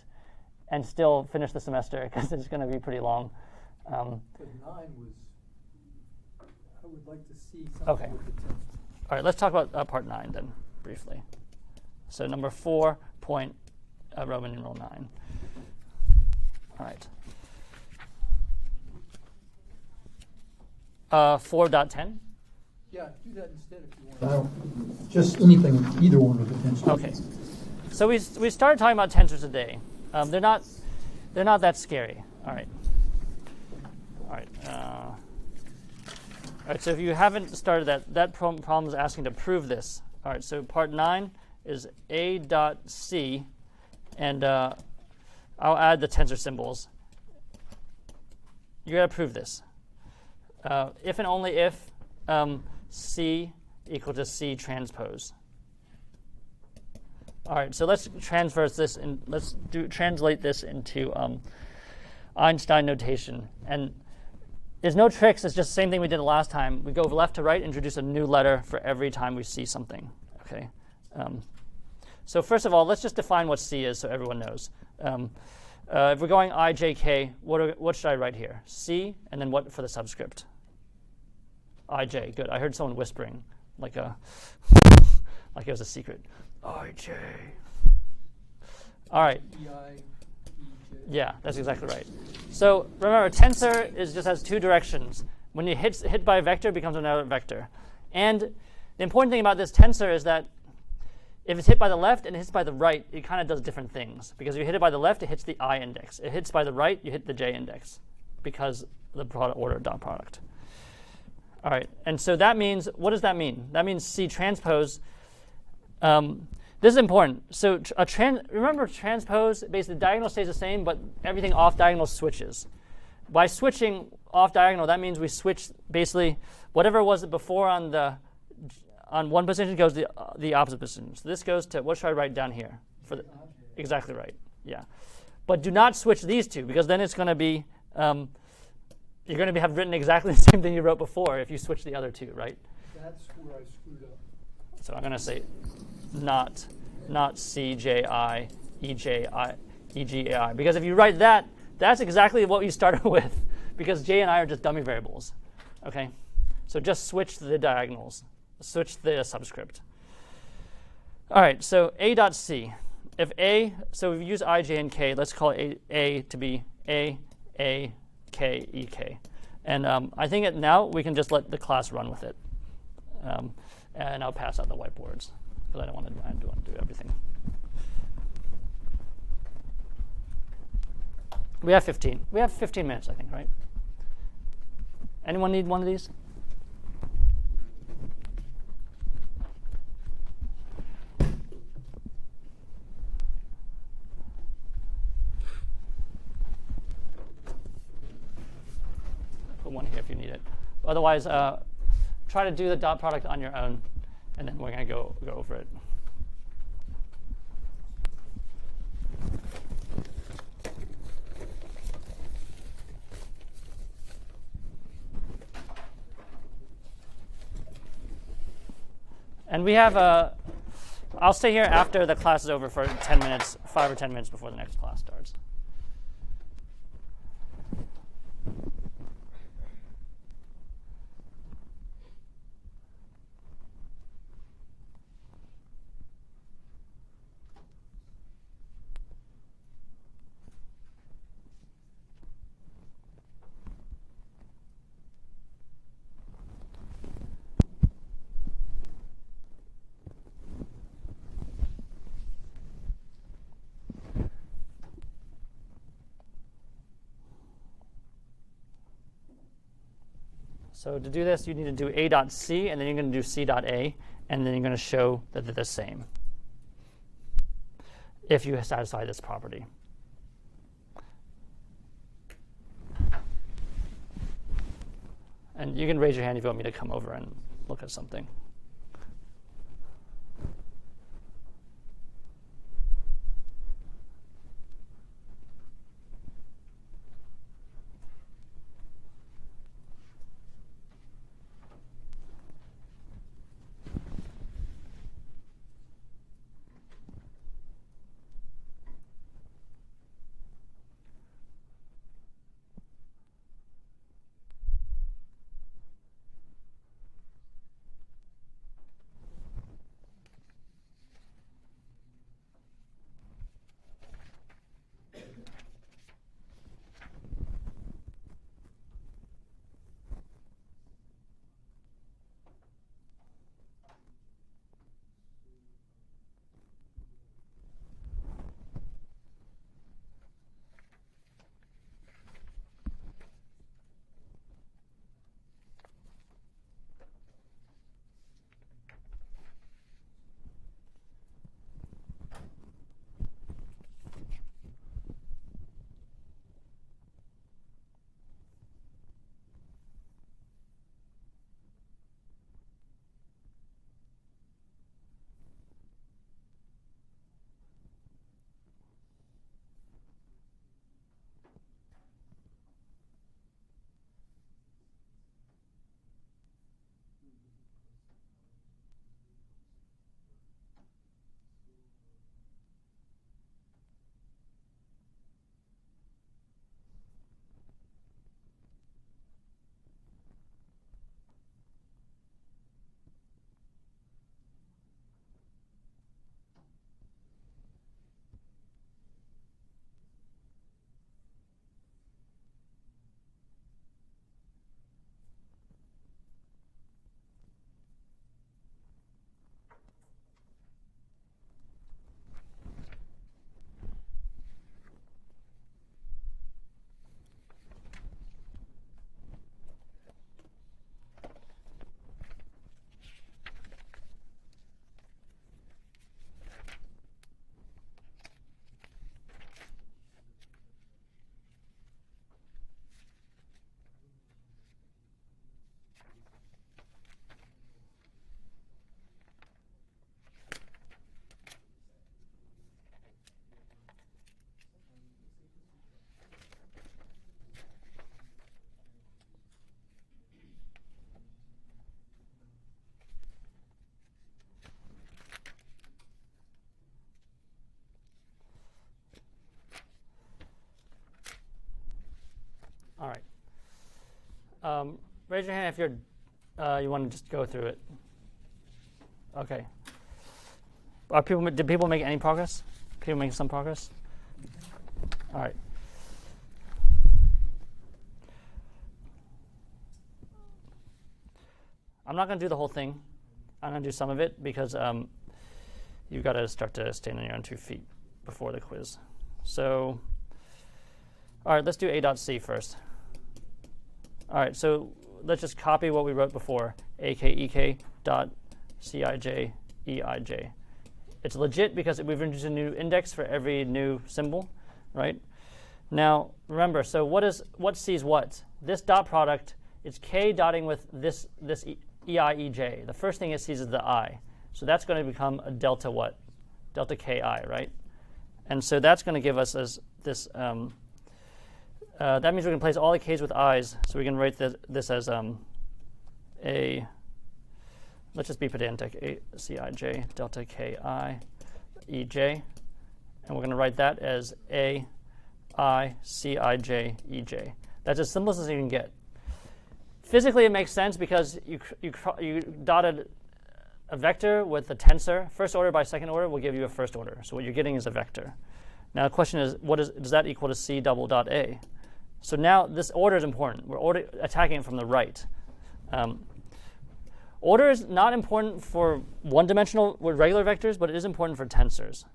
and still finish the semester because it's going to be pretty long. But 9 was, I would like to see something with the tensors. All right, let's talk about part 9 then, briefly. So number 4 point Roman numeral 9. All right. 4.10? Yeah, do that instead if you want. Just anything, either one with the tensors. Okay. So we started talking about tensors today. They're not that scary. All right. All right. So if you haven't started that problem is asking to prove this. All right. So part 9 is A dot C, and I'll add the tensor symbols. You got to prove this. If and only if C equal to C transpose. All right, so let's translate this into Einstein notation. And there's no tricks. It's just the same thing we did the last time. We go left to right, introduce a new letter for every time we see something. Okay. So first of all, let's just define what C is so everyone knows. If we're going I, J, K, what should I write here? C, and then what for the subscript? I, J. Good. I heard someone whispering, like it was a secret. I, J. All right. E-I, E-J. Yeah, that's exactly right. So remember, tensor just has 2 directions. When you hit by a vector, it becomes another vector. And the important thing about this tensor is that if it's hit by the left and it hits by the right, it kind of does different things. Because if you hit it by the left, it hits the I index. It hits by the right, you hit the J index because the product order dot product. All right, and so that means, what does that mean? That means C transpose. This is important. So remember transpose, basically the diagonal stays the same, but everything off diagonal switches. By switching off diagonal, that means we switch basically whatever was before on one position goes to the opposite position. So this goes to, what should I write down here? Exactly right, yeah. But do not switch these 2 because then it's going to be, you're going to have written exactly the same thing you wrote before if you switch the other 2, right? That's where I screwed up. So I'm going to say not CJI, EJI, EGAI. Because if you write that, that's exactly what you started with because J and I are just dummy variables. Okay? So just switch the diagonals. Switch the subscript. All right, so A dot C. If A, so if we use I, J, and K, let's call it A to be A, K, E, K. And I think now we can just let the class run with it. And I'll pass out the whiteboards because I don't want to do everything. We have 15. We have 15 minutes, I think, right? Anyone need one of these? put one here if you need it. Otherwise, try to do the dot product on your own, and then we're going to go over it. And we have I'll stay here after the class is over for 10 minutes, 5 or 10 minutes before the next class starts. So to do this, you need to do A dot C, and then you're going to do C dot A, and then you're going to show that they're the same if you satisfy this property. And you can raise your hand if you want me to come over and look at something. All right. Raise your hand if you're you want to just go through it. Okay. Did people make any progress? People making some progress? All right. I'm not going to do the whole thing. I'm going to do some of it because you've got to start to stand on your own 2 feet before the quiz. So, all right, let's do A.C first. All right, so let's just copy what we wrote before, AKEK dot CIJ EIJ. It's legit because we've introduced a new index for every new symbol, right? Now, remember, so what sees what? This dot product it's k dotting with this ei, ej. The first thing it sees is the I. So that's going to become a delta what? Delta ki, right? And so that's going to give us as this, that means we can place all the k's with i's. So we can write this as a, let's just be pedantic, a cij delta ki ej. And we're going to write that as a I cij ej. That's as simple as you can get. Physically, it makes sense because you dotted a vector with a tensor. First order by second order will give you a first order. So what you're getting is a vector. Now the question is, does that equal to c double dot a? So now this order is important. We're attacking it from the right. Order is not important for one-dimensional with regular vectors, but it is important for tensors.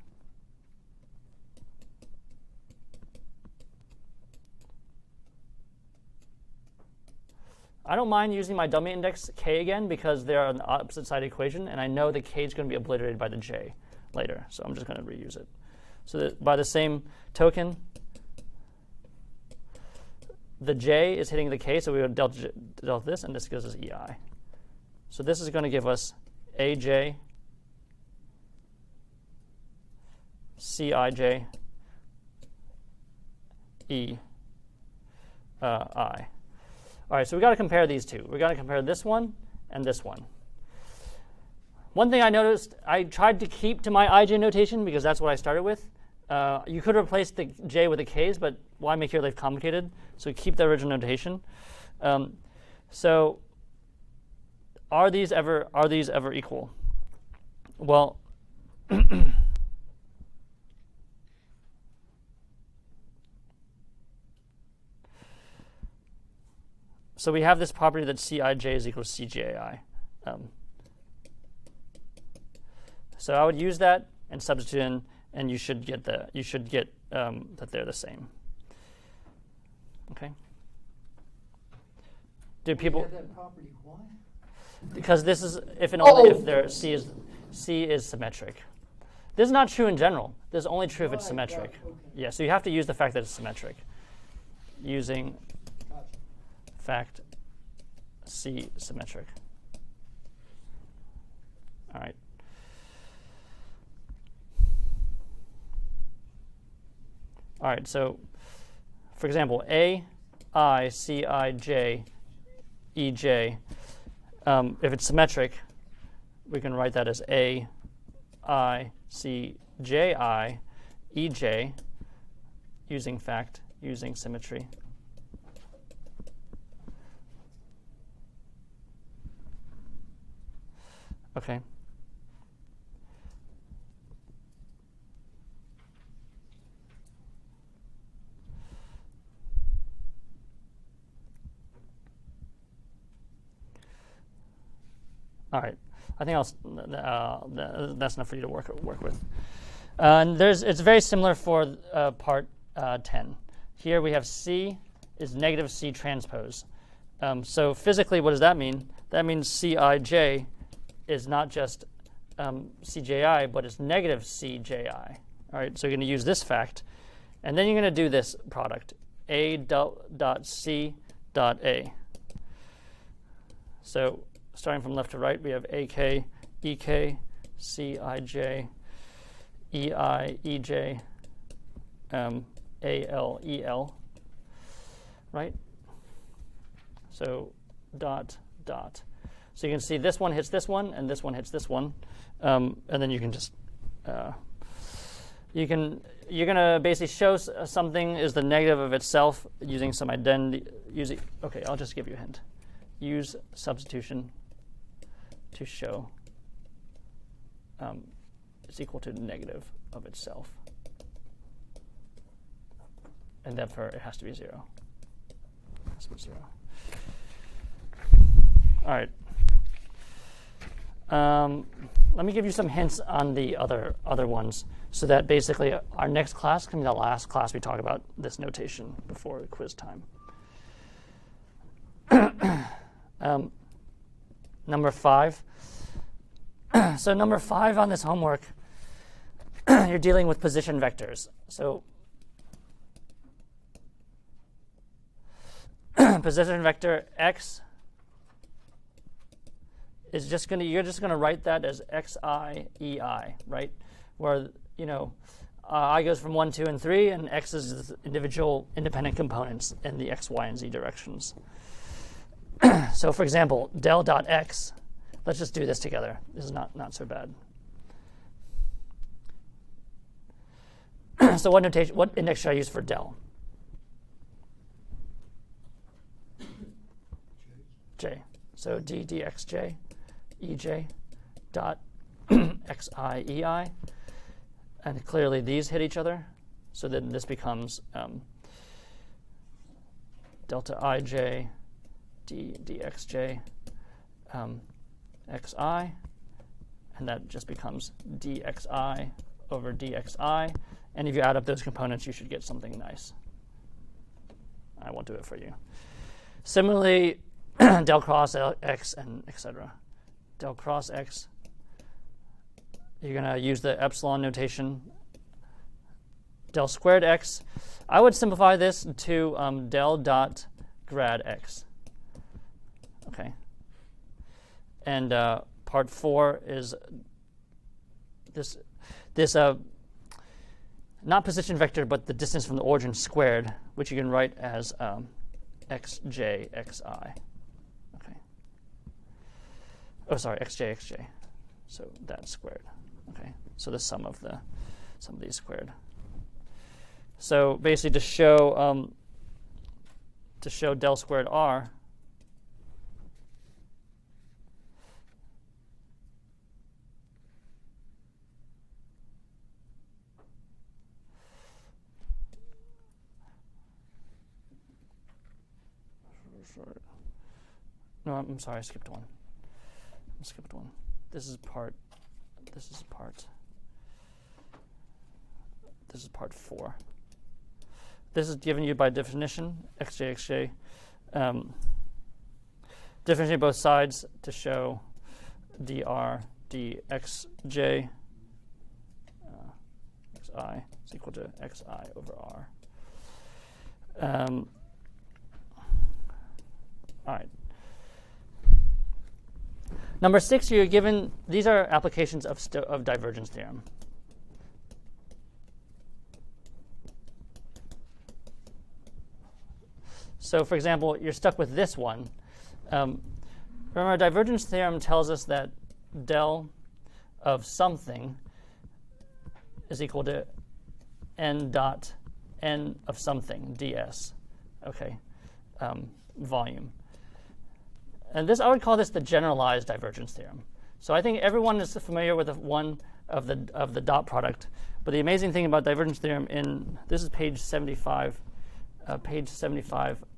I don't mind using my dummy index k again because they're on the opposite side equation, and I know the k is going to be obliterated by the j later, so I'm just going to reuse it. So that by the same token, the j is hitting the k, so we would delta this, and this gives us ei. So this is going to give us aj, cij, I. All right, so we've got to compare these two. We've got to compare this one and this one. One thing I noticed, I tried to keep to my ij notation because that's what I started with. You could replace the j with the k's, but why make your life complicated? So keep the original notation. So are these ever equal? Well, so we have this property that Cij is equal to Cjai. So I would use that and substitute in, and you should get that they're the same. Okay. Do people? have that property? Why? Because this is if and only if their C is symmetric. This is not true in general. This is only true if it's symmetric. Okay. Yeah. So you have to use the fact that it's symmetric. Using fact C symmetric. All right. All right, so for example, A, I, C, I, J, E, J. If it's symmetric, we can write that as A, I, C, J, I, E, J, using fact, using symmetry. Okay. All right, I think that's enough for you to work with. And it's very similar for part 10. Here we have C is negative C transpose. So physically, what does that mean? That means Cij is not just Cji, but it's negative Cji. All right, so you're going to use this fact, and then you're going to do this product, A dot C dot A. So starting from left to right, we have AK, EK, CIJ, EI, EJ, AL, EL, right? So dot, dot. So you can see this one hits this one, and this one hits this one. And then you can just, you're going to basically show something is the negative of itself using some identity. Okay, I'll just give you a hint. Use substitution to show it's equal to the negative of itself. And therefore, it has to be 0. It has to be 0. All right. Let me give you some hints on the other ones, so that basically our next class can be the last class we talk about this notation before quiz time. Number 5. So number 5 on this homework, you're dealing with position vectors. So position vector x is just going to, you're just going to write that as xi, ei, right? Where, I goes from 1, 2, and 3, and x is individual independent components in the x, y, and z directions. So for example, del dot x, let's just do this together. This is not so bad. So what index should I use for del? J. So d dxj, ej, dot xi, ei. And clearly these hit each other. So then this becomes delta ij, d dxj, xi. And that just becomes dxi over dxi. And if you add up those components, you should get something nice. I won't do it for you. Similarly, del cross x and etc. Del cross x, you're going to use the epsilon notation. Del squared x, I would simplify this to del dot grad x. Okay. And part 4 is this not position vector, but the distance from the origin squared, which you can write as xj, xi. Okay. Oh, sorry, xj, xj. So that squared. Okay. So the sum of these squared. So basically, to show del squared r, no, I'm sorry, I skipped one. This is part 4. This is given you by definition, xj, xj. Differentiate both sides to show dr dxj xi is equal to xi over r. All right. Number 6, you're given, these are applications of divergence theorem. So for example, you're stuck with this one. Remember, divergence theorem tells us that del of something is equal to n dot n of something, ds. Okay, volume. And this, I would call this the generalized divergence theorem. So I think everyone is familiar with one of the dot product. But the amazing thing about divergence theorem this is page 75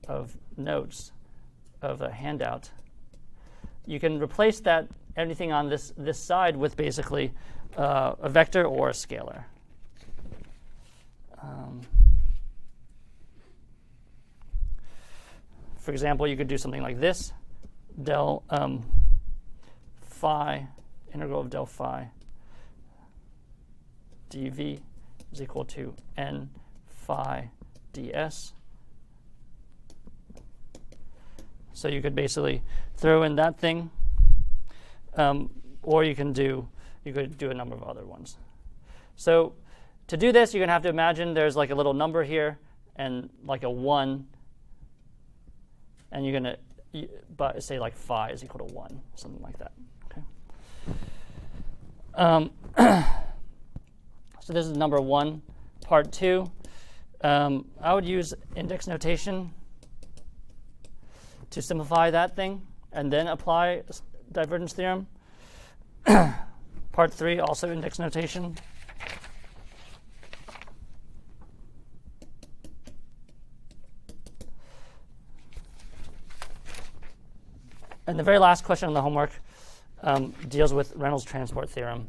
of notes of a handout. You can replace that anything on this side with basically a vector or a scalar. For example, you could do something like this. Del phi, integral of del phi dv is equal to n phi ds. So you could basically throw in that thing, or you could do a number of other ones. So to do this, you're going to have to imagine there's like a little number here and like a 1, and you're going to say like phi is equal to 1, something like that. Okay. So this is number 1. Part 2, I would use index notation to simplify that thing and then apply divergence theorem. Part 3, also index notation. And the very last question on the homework deals with Reynolds transport theorem.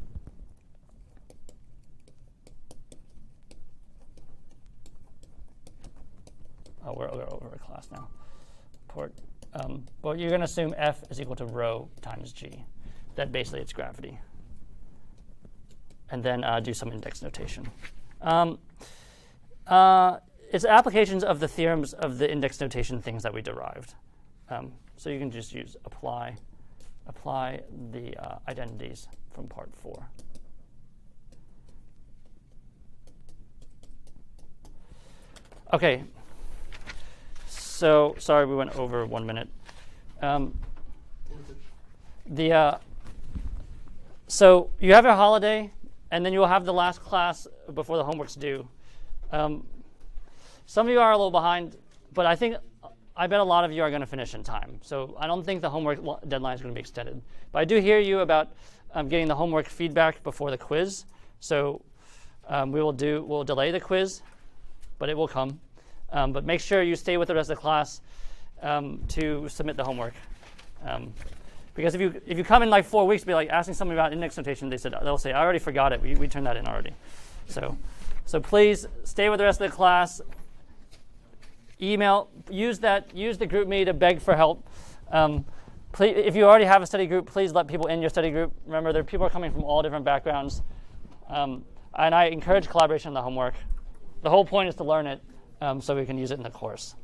Oh, we're over a class now. Well, you're going to assume F is equal to rho times G. That basically it's gravity. And then do some index notation. it's applications of the theorems of the index notation things that we derived. So you can just use apply the identities from part 4. Okay. So sorry we went over 1 minute. So you have your holiday, and then you will have the last class before the homework's due. Some of you are a little behind, but I bet a lot of you are going to finish in time. So I don't think the homework deadline is going to be extended. But I do hear you about getting the homework feedback before the quiz. So we'll delay the quiz, but it will come. But make sure you stay with the rest of the class to submit the homework. Because if you come in like 4 weeks, be like asking somebody about index notation, they'll say, I already forgot it. We turned that in already. So please stay with the rest of the class. Email, use the group me to beg for help. Please, if you already have a study group, please let people in your study group. Remember, people are coming from all different backgrounds. And I encourage collaboration on the homework. The whole point is to learn it so we can use it in the course.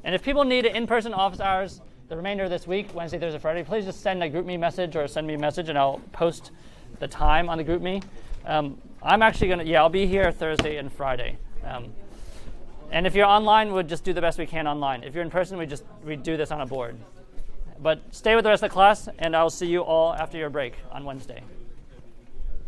And if people need in-person office hours the remainder of this week, Wednesday, Thursday, Friday, please just send a group me message or send me a message, and I'll post the time on the group me. I'm actually I'll be here Thursday and Friday. And if you're online, we'll just do the best we can online. If you're in person, we do this on a board. But stay with the rest of the class, and I'll see you all after your break on Wednesday.